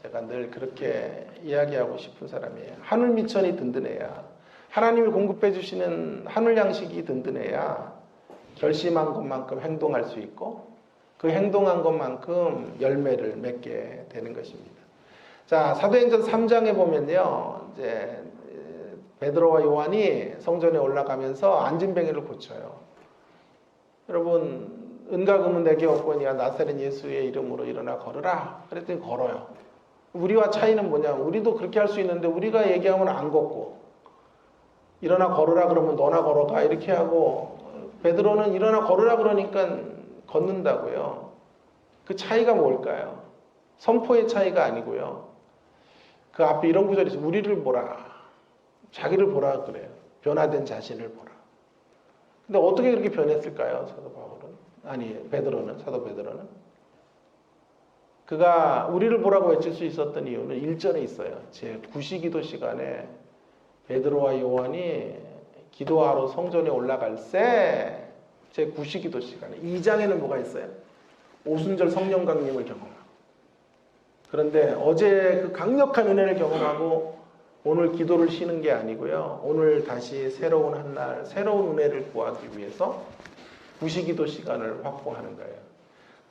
제가 늘 그렇게 이야기하고 싶은 사람이에요. 하늘 미천이 든든해야, 하나님이 공급해 주시는 하늘 양식이 든든해야 결심한 것만큼 행동할 수 있고 그 행동한 것만큼 열매를 맺게 되는 것입니다. 자, 사도행전 3장에 보면요, 이제 베드로와 요한이 성전에 올라가면서 안진뱅이를 고쳐요. 여러분, 은과 금은 내게 없거니와 나사렛 예수의 이름으로 일어나 걸으라. 그랬더니 걸어요. 우리와 차이는 뭐냐면, 우리도 그렇게 할 수 있는데 우리가 얘기하면 안 걷고, 일어나 걸으라 그러면 너나 걸어가 이렇게 하고, 베드로는 일어나 걸으라 그러니까 걷는다고요. 그 차이가 뭘까요? 선포의 차이가 아니고요. 그 앞에 이런 구절이 있어요. 우리를 보라. 자기를 보라 그래요. 변화된 자신을 보라. 근데 어떻게 그렇게 변했을까요? 사도 바울은? 아니, 베드로는, 사도 베드로는? 그가 우리를 보라고 외칠 수 있었던 이유는 일전에 있어요. 제 구시기도 시간에 베드로와 요한이 기도하러 성전에 올라갈 때 제 구시기도 시간에 2장에는 뭐가 있어요? 오순절 성령 강림을 경험하고, 그런데 어제 그 강력한 은혜를 경험하고 오늘 기도를 쉬는 게 아니고요, 오늘 다시 새로운 한날 새로운 은혜를 구하기 위해서 구시기도 시간을 확보하는 거예요.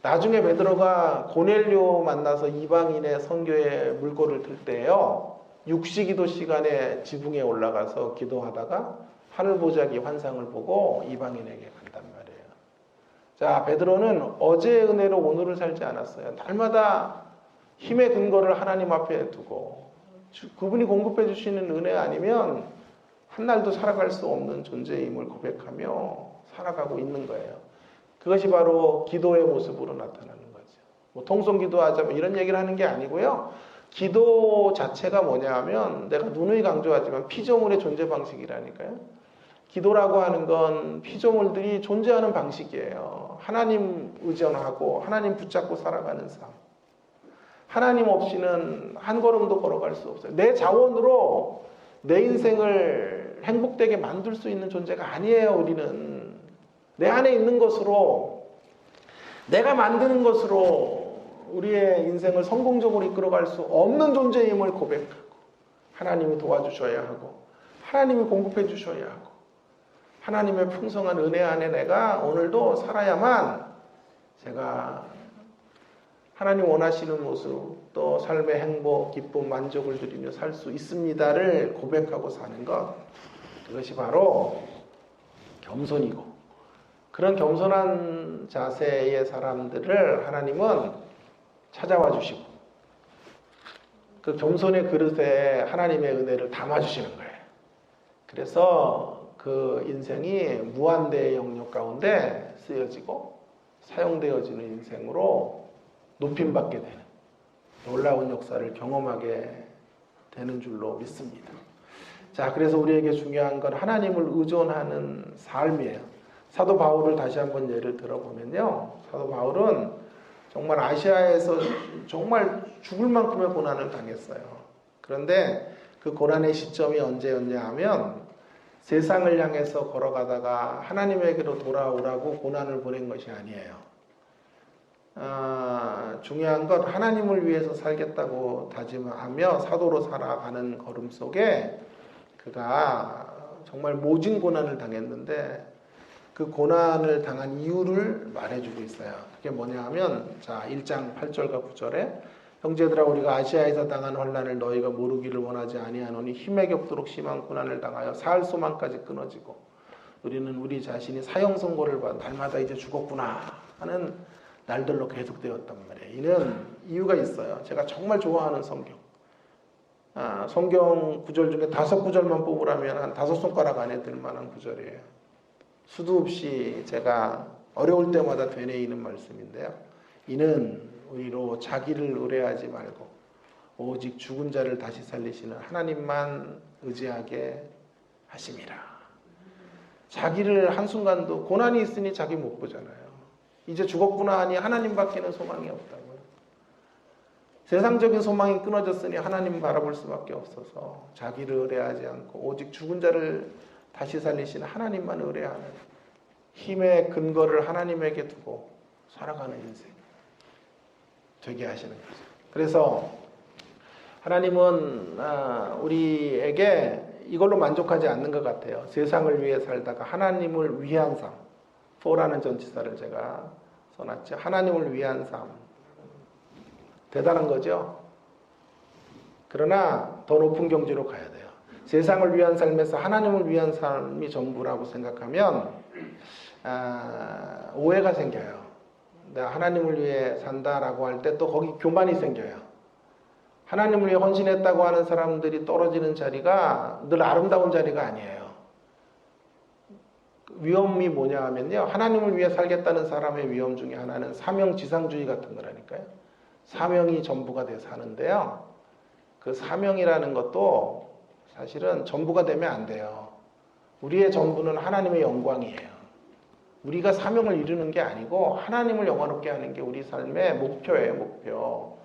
나중에 베드로가 고넬료 만나서 이방인의 선교에 물꼬를 들 때요, 육시기도 시간에 지붕에 올라가서 기도하다가 하늘보자기 환상을 보고 이방인에게 간단 말이에요. 자, 베드로는 어제의 은혜로 오늘을 살지 않았어요. 날마다 힘의 근거를 하나님 앞에 두고 그분이 공급해 주시는 은혜 아니면 한날도 살아갈 수 없는 존재임을 고백하며 살아가고 있는 거예요. 그것이 바로 기도의 모습으로 나타나는 거죠. 뭐 통성기도하자면 이런 얘기를 하는 게 아니고요. 기도 자체가 뭐냐 하면, 내가 누누이 강조하지만 피조물의 존재 방식이라니까요. 기도라고 하는 건 피조물들이 존재하는 방식이에요. 하나님 의존하고 하나님 붙잡고 살아가는 삶. 하나님 없이는 한 걸음도 걸어갈 수 없어요. 내 자원으로 내 인생을 행복되게 만들 수 있는 존재가 아니에요. 우리는 내 안에 있는 것으로, 내가 만드는 것으로 우리의 인생을 성공적으로 이끌어갈 수 없는 존재임을 고백하고, 하나님이 도와주셔야 하고 하나님이 공급해 주셔야 하고 하나님의 풍성한 은혜 안에 내가 오늘도 살아야만 제가 하나님 원하시는 모습 또 삶의 행복, 기쁨, 만족을 누리며 살 수 있습니다를 고백하고 사는 것, 그것이 바로 겸손이고, 그런 겸손한 자세의 사람들을 하나님은 찾아와 주시고 그 겸손의 그릇에 하나님의 은혜를 담아주시는 거예요. 그래서 그 인생이 무한대의 영역 가운데 쓰여지고 사용되어지는 인생으로 높임받게 되는 놀라운 역사를 경험하게 되는 줄로 믿습니다. 자, 그래서 우리에게 중요한 건 하나님을 의존하는 삶이에요. 사도 바울을 다시 한번 예를 들어보면요, 사도 바울은 정말 아시아에서 정말 죽을 만큼의 고난을 당했어요. 그런데 그 고난의 시점이 언제였냐 하면 세상을 향해서 걸어가다가 하나님에게로 돌아오라고 고난을 보낸 것이 아니에요. 중요한 건 하나님을 위해서 살겠다고 다짐하며 사도로 살아가는 걸음 속에 그가 정말 모진 고난을 당했는데 그 고난을 당한 이유를 말해주고 있어요. 그게 뭐냐 하면 자 1장 8절과 9절에 형제들아 우리가 아시아에서 당한 환난을 너희가 모르기를 원하지 아니하노니 힘에 겹도록 심한 고난을 당하여 살 소망까지 끊어지고 우리는 우리 자신이 사형 선고를 받아 날마다 이제 죽었구나 하는 날들로 계속되었단 말이에요. 이는 이유가 있어요. 제가 정말 좋아하는 성경. 성경 구절 중에 5구절만 뽑으라면 한 5손가락 안에 들 만한 구절이에요. 수도 없이 제가 어려울 때마다 되뇌이는 말씀인데요. 이는 우리로 자기를 의뢰하지 말고 오직 죽은 자를 다시 살리시는 하나님만 의지하게 하심이라. 자기를 한순간도 고난이 있으니 자기 못 보잖아요. 이제 죽었구나 하니 하나님밖에는 소망이 없다고요. 세상적인 소망이 끊어졌으니 하나님 바라볼 수밖에 없어서 자기를 의뢰하지 않고 오직 죽은 자를 다시 살리시는 하나님만 의뢰하는 힘의 근거를 하나님에게 두고 살아가는 인생 되게 하시는 거죠. 그래서 하나님은 우리에게 이걸로 만족하지 않는 것 같아요. 세상을 위해 살다가 하나님을 위한 삶, for라는 전치사를 제가 써놨죠. 하나님을 위한 삶. 대단한 거죠. 그러나 더 높은 경지로 가야 돼요. 세상을 위한 삶에서 하나님을 위한 삶이 전부라고 생각하면 오해가 생겨요. 내가 하나님을 위해 산다라고 할 때 또 거기 교만이 생겨요. 하나님을 위해 헌신했다고 하는 사람들이 떨어지는 자리가 늘 아름다운 자리가 아니에요. 위험이 뭐냐 하면요, 하나님을 위해 살겠다는 사람의 위험 중에 하나는 사명지상주의 같은 거라니까요. 사명이 전부가 돼서 하는데요, 그 사명이라는 것도 사실은 전부가 되면 안 돼요. 우리의 전부는 하나님의 영광이에요. 우리가 사명을 이루는 게 아니고 하나님을 영화롭게 하는 게 우리 삶의 목표예요. 목표.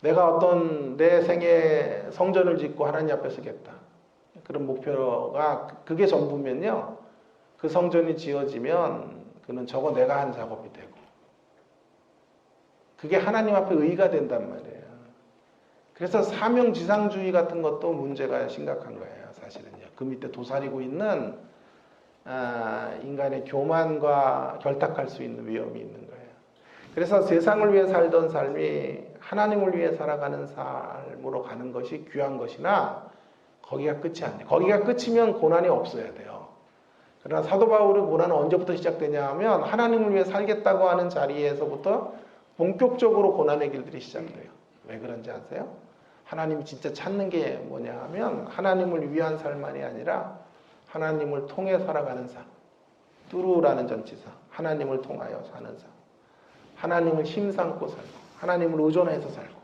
내가 어떤 내 생에 성전을 짓고 하나님 앞에 서겠다, 그런 목표가 그게 전부면요, 그 성전이 지어지면 그는 저거 내가 한 작업이 되고 그게 하나님 앞에 의의가 된단 말이에요. 그래서 사명지상주의 같은 것도 문제가 심각한 거예요. 사실은요. 그 밑에 도사리고 있는 인간의 교만과 결탁할 수 있는 위험이 있는 거예요. 그래서 세상을 위해 살던 삶이 하나님을 위해 살아가는 삶으로 가는 것이 귀한 것이나 거기가 끝이 아니에요. 거기가 끝이면 고난이 없어야 돼요. 그러나 사도 바울의 고난은 언제부터 시작되냐 하면 하나님을 위해 살겠다고 하는 자리에서부터 본격적으로 고난의 길들이 시작돼요. 왜 그런지 아세요? 하나님이 진짜 찾는 게 뭐냐 하면 하나님을 위한 삶만이 아니라 하나님을 통해 살아가는 삶. 뚜루라는 전치사. 하나님을 통하여 사는 삶. 하나님을 힘삼고 살고 하나님을 의존해서 살고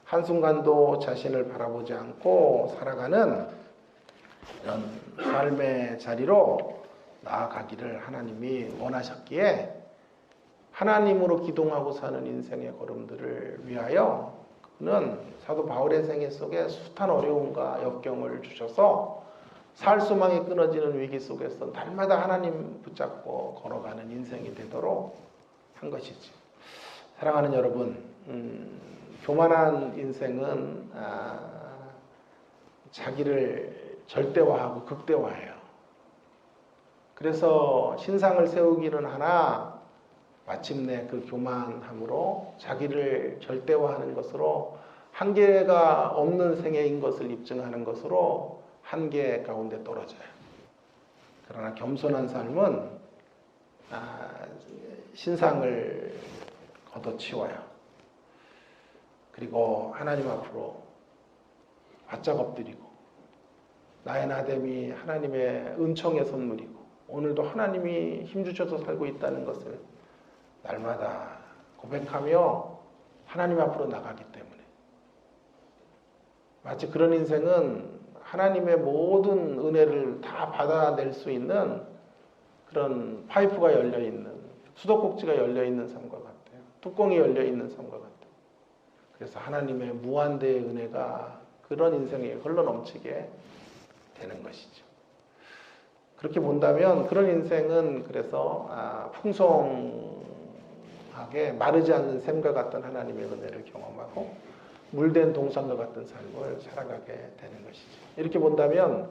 한순간도 자신을 바라보지 않고 살아가는 이런 삶의 자리로 나아가기를 하나님이 원하셨기에 하나님으로 기동하고 사는 인생의 걸음들을 위하여 그는 사도 바울의 생애 속에 숱한 어려움과 역경을 주셔서 살 소망이 끊어지는 위기 속에서 날마다 하나님 붙잡고 걸어가는 인생이 되도록 한 것이죠. 사랑하는 여러분, 교만한 인생은 자기를 절대화하고 극대화해요. 그래서 신상을 세우기는 하나 마침내 그 교만함으로 자기를 절대화하는 것으로 한계가 없는 생애인 것을 입증하는 것으로 한계 가운데 떨어져요. 그러나 겸손한 삶은 신상을 걷어치워요. 그리고 하나님 앞으로 바짝 엎드리고 나의 나됨이 하나님의 은총의 선물이고 오늘도 하나님이 힘주셔서 살고 있다는 것을 날마다 고백하며 하나님 앞으로 나가기 때문에 마치 그런 인생은 하나님의 모든 은혜를 다 받아낼 수 있는 그런 파이프가 열려있는 수도꼭지가 열려있는 삶과 같아요. 뚜껑이 열려있는 삶과 같아요. 그래서 하나님의 무한대의 은혜가 그런 인생에 흘러넘치게 되는 것이죠. 그렇게 본다면 그런 인생은 그래서 풍성하게 마르지 않는 샘과 같은 하나님의 은혜를 경험하고 물된 동산과 같은 삶을 살아가게 되는 것이죠. 이렇게 본다면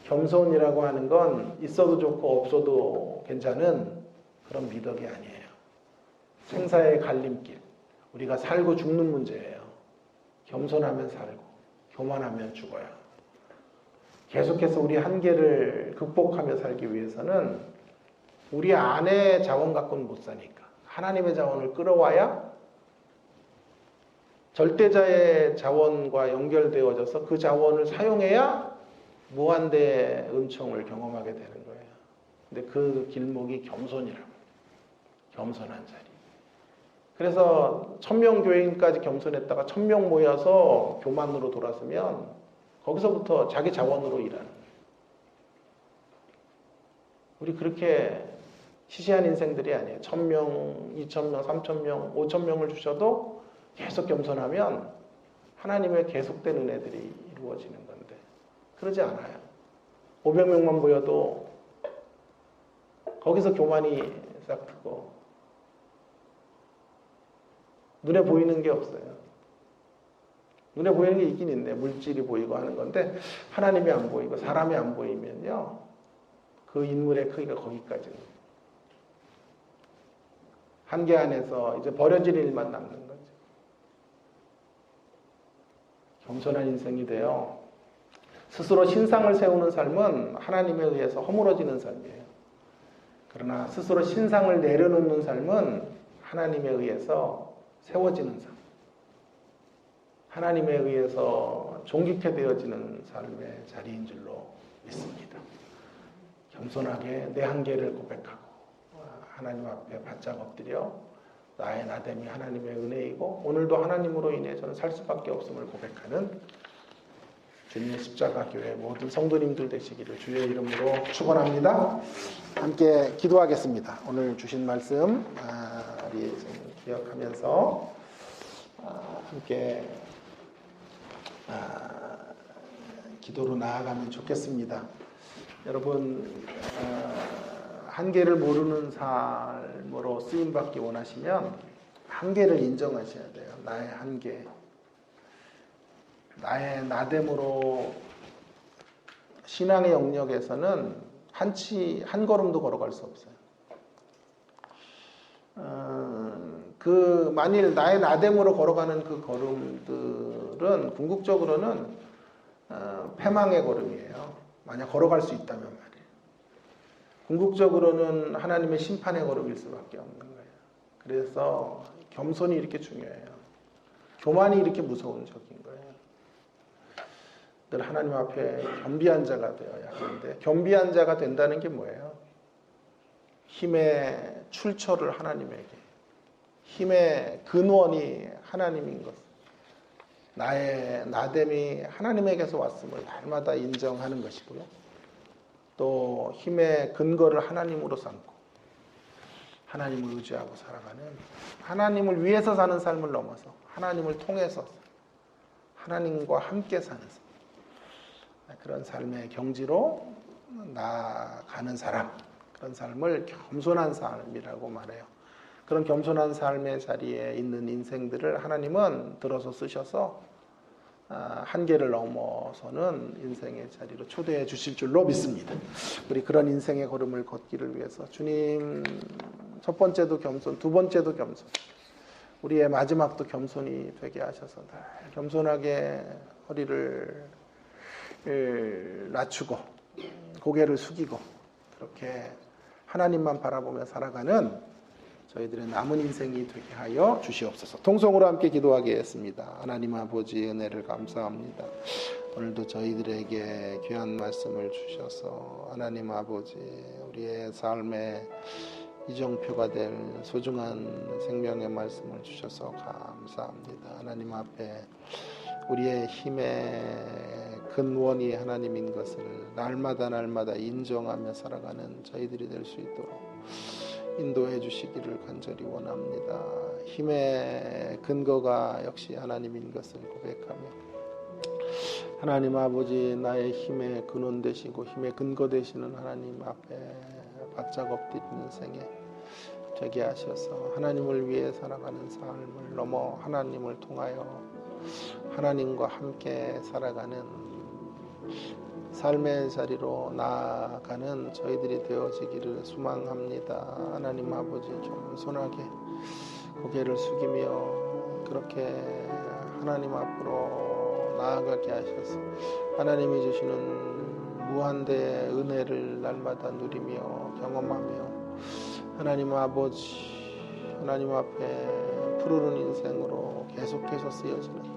겸손이라고 하는 건 있어도 좋고 없어도 괜찮은 그런 미덕이 아니에요. 생사의 갈림길, 우리가 살고 죽는 문제예요. 겸손하면 살고 교만하면 죽어요. 계속해서 우리 한계를 극복하며 살기 위해서는 우리 안의 자원 갖고는 못 사니까 하나님의 자원을 끌어와야 절대자의 자원과 연결되어져서 그 자원을 사용해야 무한대의 은총을 경험하게 되는 거예요. 근데 그 길목이 겸손이라고. 겸손한 자리. 그래서 1000명 교인까지 겸손했다가 1000명 모여서 교만으로 돌아서면 거기서부터 자기 자원으로 일하는. 우리 그렇게 시시한 인생들이 아니에요. 1000명, 2000명, 3000명, 5000명을 주셔도 계속 겸손하면 하나님의 계속된 은혜들이 이루어지는 건데 그러지 않아요. 500명만 모여도 거기서 교만이 싹트고 눈에 보이는 게 없어요. 눈에 보이는 게 있긴 있네. 물질이 보이고 하는 건데 하나님이 안 보이고 사람이 안 보이면요. 그 인물의 크기가 거기까지는. 한계 안에서 이제 버려질 일만 남는 거죠. 겸손한 인생이 되어 스스로 신상을 세우는 삶은 하나님에 의해서 허물어지는 삶이에요. 그러나 스스로 신상을 내려놓는 삶은 하나님에 의해서 세워지는 삶. 하나님에 의해서 존귀케 되어지는 삶의 자리인 줄로 믿습니다. 겸손하게 내 한계를 고백하고 하나님 앞에 바짝 엎드려 나의 나됨이 하나님의 은혜이고 오늘도 하나님으로 인해 저는 살 수밖에 없음을 고백하는 주님의 십자가 교회 모든 성도님들 되시기를 주의 이름으로 축원합니다. 함께 기도하겠습니다. 오늘 주신 말씀 우리 기억하면서 함께 기도로 나아가면 좋겠습니다. 여러분 한계를 모르는 삶으로 쓰임받기 원하시면 한계를 인정하셔야 돼요. 나의 한계. 나의 나됨으로 신앙의 영역에서는 한 걸음도 걸어갈 수 없어요. 만일 나의 나됨으로 걸어가는 그 걸음들은 궁극적으로는 패망의 걸음이에요. 만약 걸어갈 수 있다면 말이에요. 궁극적으로는 하나님의 심판의 걸음일 수밖에 없는 거예요. 그래서 겸손이 이렇게 중요해요. 교만이 이렇게 무서운 적인 거예요. 늘 하나님 앞에 겸비한 자가 되어야 하는데 겸비한 자가 된다는 게 뭐예요? 힘의 출처를 하나님에게, 힘의 근원이 하나님인 것, 나의 나됨이 하나님에게서 왔음을 날마다 인정하는 것이고요. 또 힘의 근거를 하나님으로 삼고 하나님을 의지하고 살아가는, 하나님을 위해서 사는 삶을 넘어서 하나님을 통해서 하나님과 함께 사는 삶, 그런 삶의 경지로 나아가는 사람, 그런 삶을 겸손한 삶이라고 말해요. 그런 겸손한 삶의 자리에 있는 인생들을 하나님은 들어서 쓰셔서 한계를 넘어서는 인생의 자리로 초대해 주실 줄로 믿습니다. 우리 그런 인생의 걸음을 걷기를 위해서 주님 첫 번째도 겸손, 두 번째도 겸손, 우리의 마지막도 겸손이 되게 하셔서 늘 겸손하게 허리를 낮추고 고개를 숙이고 그렇게 하나님만 바라보며 살아가는 저희들의 남은 인생이 되게 하여 주시옵소서. 통성으로 함께 기도하겠습니다. 하나님 아버지 은혜를 감사합니다. 오늘도 저희들에게 귀한 말씀을 주셔서 하나님 아버지 우리의 삶의 이정표가 될 소중한 생명의 말씀을 주셔서 감사합니다. 하나님 앞에 우리의 힘의 근원이 하나님인 것을 날마다 인정하며 살아가는 저희들이 될 수 있도록 인도해 주시기를 간절히 원합니다. 힘의 근거가 역시 하나님인 것을 고백하며 하나님 아버지 나의 힘의 근원 되시고 힘의 근거 되시는 하나님 앞에 바짝 엎드리는 생에 되게 하셔서 하나님을 위해 살아가는 삶을 넘어 하나님을 통하여 하나님과 함께 살아가는 삶의 자리로 나아가는 저희들이 되어지기를 소망합니다. 하나님 아버지 겸손하게 고개를 숙이며 그렇게 하나님 앞으로 나아가게 하셔서 하나님이 주시는 무한대의 은혜를 날마다 누리며 경험하며 하나님 아버지 하나님 앞에 푸르른 인생으로 계속해서 쓰여지는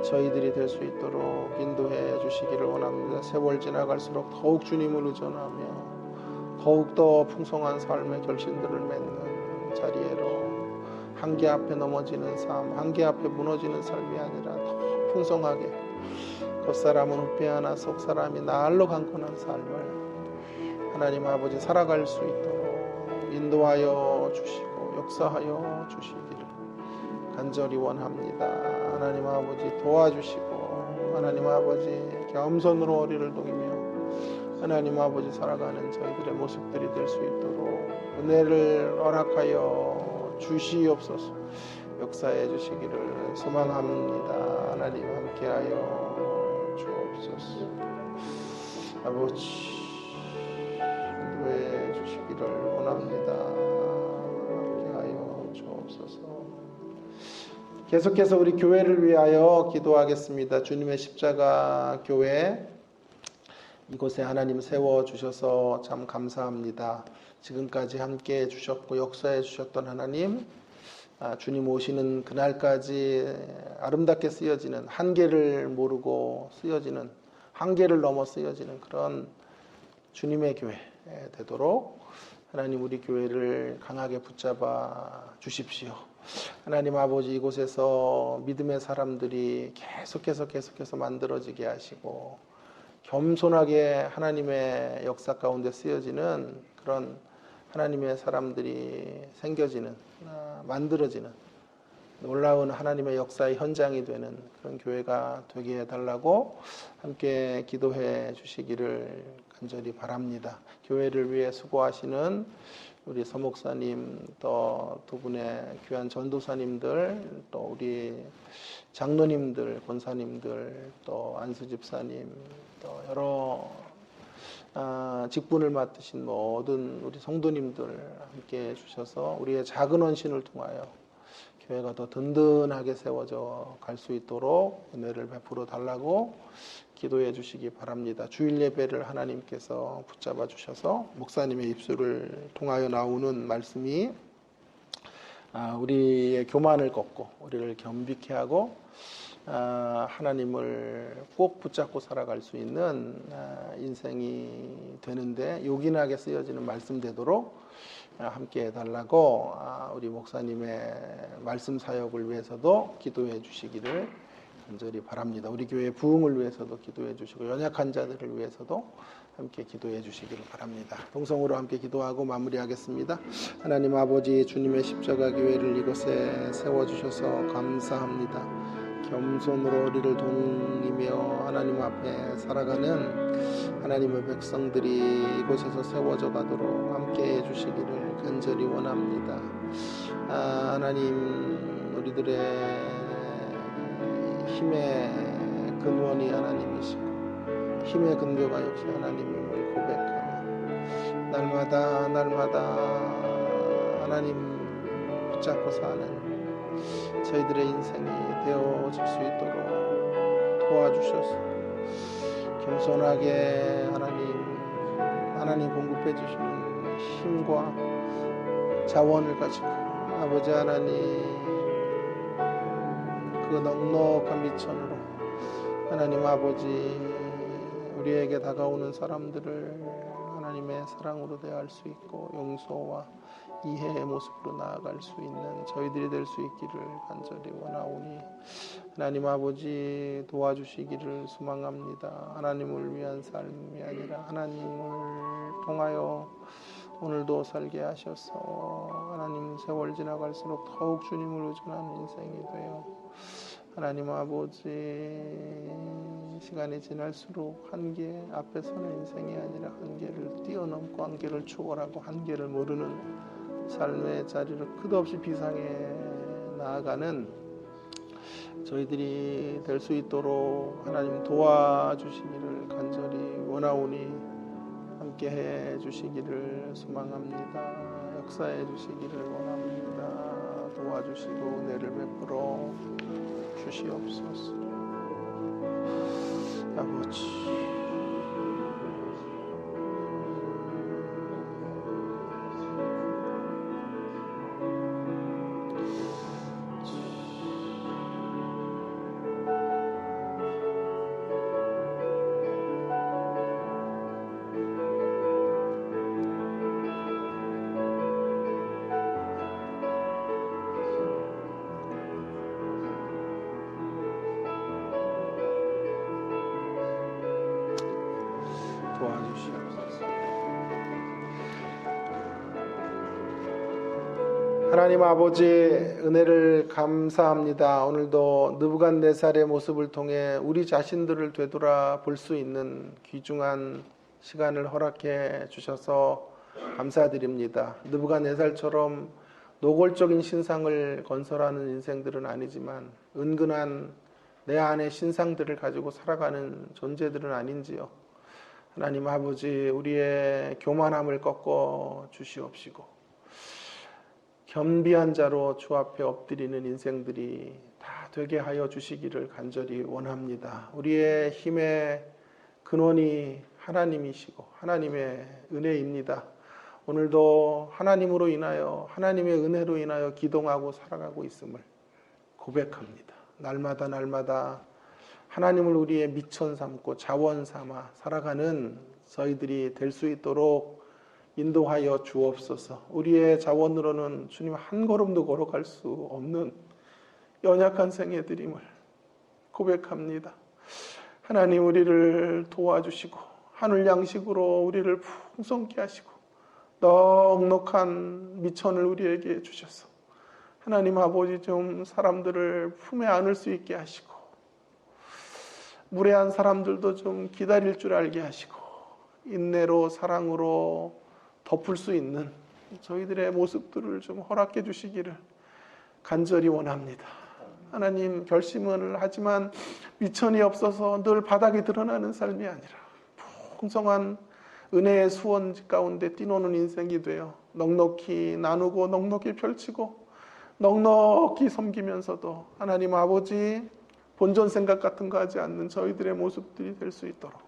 저희들이 될 수 있도록 인도해 주시기를 원합니다. 세월 지나갈수록 더욱 주님을 의존하며 더욱더 풍성한 삶의 결신들을 맺는 자리에로 한계 앞에 넘어지는 삶, 한계 앞에 무너지는 삶이 아니라 더 풍성하게 겉사람은 후패하나 속사람이 날로 강건한 삶을 하나님 아버지 살아갈 수 있도록 인도하여 주시고 역사하여 주시기를 간절히 원합니다. 하나님 아버지 도와주시고 하나님 아버지 겸손으로 허리를 동이며 하나님 아버지 살아가는 저희들의 모습들이 될 수 있도록 은혜를 허락하여 주시옵소서. 역사해 주시기를 소망합니다. 하나님 함께하여 주옵소서. 아버지 인도해 주시기를 원합니다. 함께하여 주옵소서. 계속해서 우리 교회를 위하여 기도하겠습니다. 주님의 십자가 교회 이곳에 하나님 세워주셔서 참 감사합니다. 지금까지 함께 해주셨고 역사해 주셨던 하나님, 주님 오시는 그날까지 아름답게 쓰여지는 한계를 모르고 쓰여지는 한계를 넘어 쓰여지는 그런 주님의 교회 되도록 하나님 우리 교회를 강하게 붙잡아 주십시오. 하나님 아버지 이곳에서 믿음의 사람들이 계속해서 만들어지게 하시고 겸손하게 하나님의 역사 가운데 쓰여지는 그런 하나님의 사람들이 생겨지는 만들어지는 놀라운 하나님의 역사의 현장이 되는 그런 교회가 되게 해달라고 함께 기도해 주시기를 간절히 바랍니다. 교회를 위해 수고하시는 우리 서목사님 또 두 분의 귀한 전도사님들 또 우리 장로님들 권사님들 또 안수집사님 또 여러 직분을 맡으신 모든 우리 성도님들 함께 해주셔서 우리의 작은 헌신을 통하여 교회가 더 든든하게 세워져 갈 수 있도록 은혜를 베풀어 달라고 기도해 주시기 바랍니다. 주일 예배를 하나님께서 붙잡아 주셔서 목사님의 입술을 통하여 나오는 말씀이 우리의 교만을 꺾고 우리를 겸비케 하고 하나님을 꼭 붙잡고 살아갈 수 있는 인생이 되는데 요긴하게 쓰여지는 말씀 되도록 함께 해달라고 우리 목사님의 말씀 사역을 위해서도 기도해 주시기를 간절히 바랍니다. 우리 교회의 부흥을 위해서도 기도해 주시고 연약한 자들을 위해서도 함께 기도해 주시기를 바랍니다. 동성으로 함께 기도하고 마무리하겠습니다. 하나님 아버지 주님의 십자가 교회를 이곳에 세워주셔서 감사합니다. 겸손으로 우리를 동이며 하나님 앞에 살아가는 하나님의 백성들이 이곳에서 세워져 가도록 함께 해주시기를 간절히 원합니다. 하나님 우리들의 힘의 근원이 하나님이시고 힘의 근거가 역시 하나님임을 고백하며 날마다 하나님 붙잡고 사는 저희들의 인생이 되어질 수 있도록 도와주셔서 겸손하게 하나님 공급해 주시는 힘과 자원을 가지고 아버지 하나님 그 넉넉한 미천으로 하나님 아버지 우리에게 다가오는 사람들을 하나님의 사랑으로 대할 수 있고 용서와 이해의 모습으로 나아갈 수 있는 저희들이 될 수 있기를 간절히 원하오니 하나님 아버지 도와주시기를 소망합니다. 하나님을 위한 삶이 아니라 하나님을 통하여 오늘도 살게 하셔서 하나님 세월 지나갈수록 더욱 주님을 의존하는 인생이 되어 하나님 아버지 시간이 지날수록 한계 앞에 서는 인생이 아니라 한계를 뛰어넘고 한계를 초월하고 한계를 모르는 삶의 자리를 끝없이 비상에 나아가는 저희들이 될 수 있도록 하나님 도와주시기를 간절히 원하오니 함께 해 주시기를 소망합니다. 역사해 주시기를 원합니다. 도와주시고 은혜를 베풀어 주시옵소서. 아버지 도와주시옵소서. 하나님 아버지 은혜를 감사합니다. 오늘도 느부갓네살의 모습을 통해 우리 자신들을 되돌아 볼 수 있는 귀중한 시간을 허락해 주셔서 감사드립니다. 느부갓네살처럼 노골적인 신상을 건설하는 인생들은 아니지만 은근한 내 안의 신상들을 가지고 살아가는 존재들은 아닌지요. 하나님 아버지 우리의 교만함을 꺾어 주시옵시고 겸비한 자로 주 앞에 엎드리는 인생들이 다 되게 하여 주시기를 간절히 원합니다. 우리의 힘의 근원이 하나님이시고 하나님의 은혜입니다. 오늘도 하나님으로 인하여 하나님의 은혜로 인하여 기동하고 살아가고 있음을 고백합니다. 날마다 하나님을 우리의 미천 삼고 자원 삼아 살아가는 저희들이 될 수 있도록 인도하여 주옵소서. 우리의 자원으로는 주님 한 걸음도 걸어갈 수 없는 연약한 생애들임을 고백합니다. 하나님 우리를 도와주시고 하늘 양식으로 우리를 풍성케 하시고 넉넉한 미천을 우리에게 주셔서 하나님 아버지 좀 사람들을 품에 안을 수 있게 하시고 무례한 사람들도 좀 기다릴 줄 알게 하시고 인내로 사랑으로 덮을 수 있는 저희들의 모습들을 좀 허락해 주시기를 간절히 원합니다. 하나님 결심을 하지만 미천이 없어서 늘 바닥이 드러나는 삶이 아니라 풍성한 은혜의 수원지 가운데 뛰노는 인생이 되어 넉넉히 나누고 넉넉히 펼치고 넉넉히 섬기면서도 하나님 아버지 본전 생각 같은 거 하지 않는 저희들의 모습들이 될 수 있도록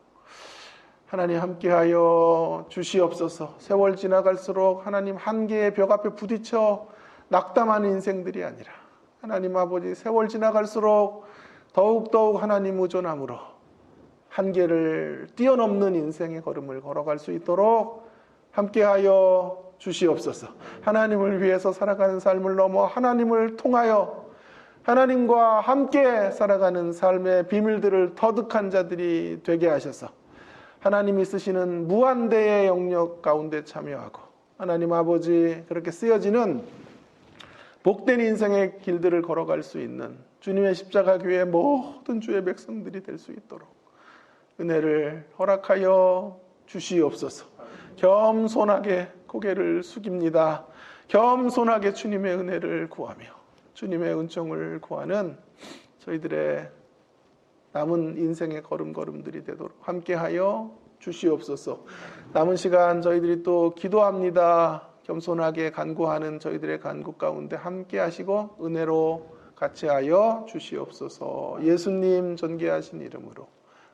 하나님 함께하여 주시옵소서. 세월 지나갈수록 하나님 한계의 벽 앞에 부딪혀 낙담하는 인생들이 아니라 하나님 아버지 세월 지나갈수록 더욱더욱 하나님 의존함으로 한계를 뛰어넘는 인생의 걸음을 걸어갈 수 있도록 함께하여 주시옵소서. 하나님을 위해서 살아가는 삶을 넘어 하나님을 통하여 하나님과 함께 살아가는 삶의 비밀들을 터득한 자들이 되게 하셔서 하나님이 쓰시는 무한대의 영역 가운데 참여하고 하나님 아버지 그렇게 쓰여지는 복된 인생의 길들을 걸어갈 수 있는 주님의 십자가 교회의 모든 주의 백성들이 될 수 있도록 은혜를 허락하여 주시옵소서. 겸손하게 고개를 숙입니다. 겸손하게 주님의 은혜를 구하며 주님의 은총을 구하는 저희들의 남은 인생의 걸음걸음들이 되도록 함께하여 주시옵소서. 남은 시간 저희들이 또 기도합니다. 겸손하게 간구하는 저희들의 간구 가운데 함께하시고 은혜로 같이 하여 주시옵소서. 예수님 존귀하신 이름으로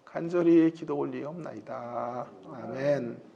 간절히 기도 올리옵나이다. 아멘.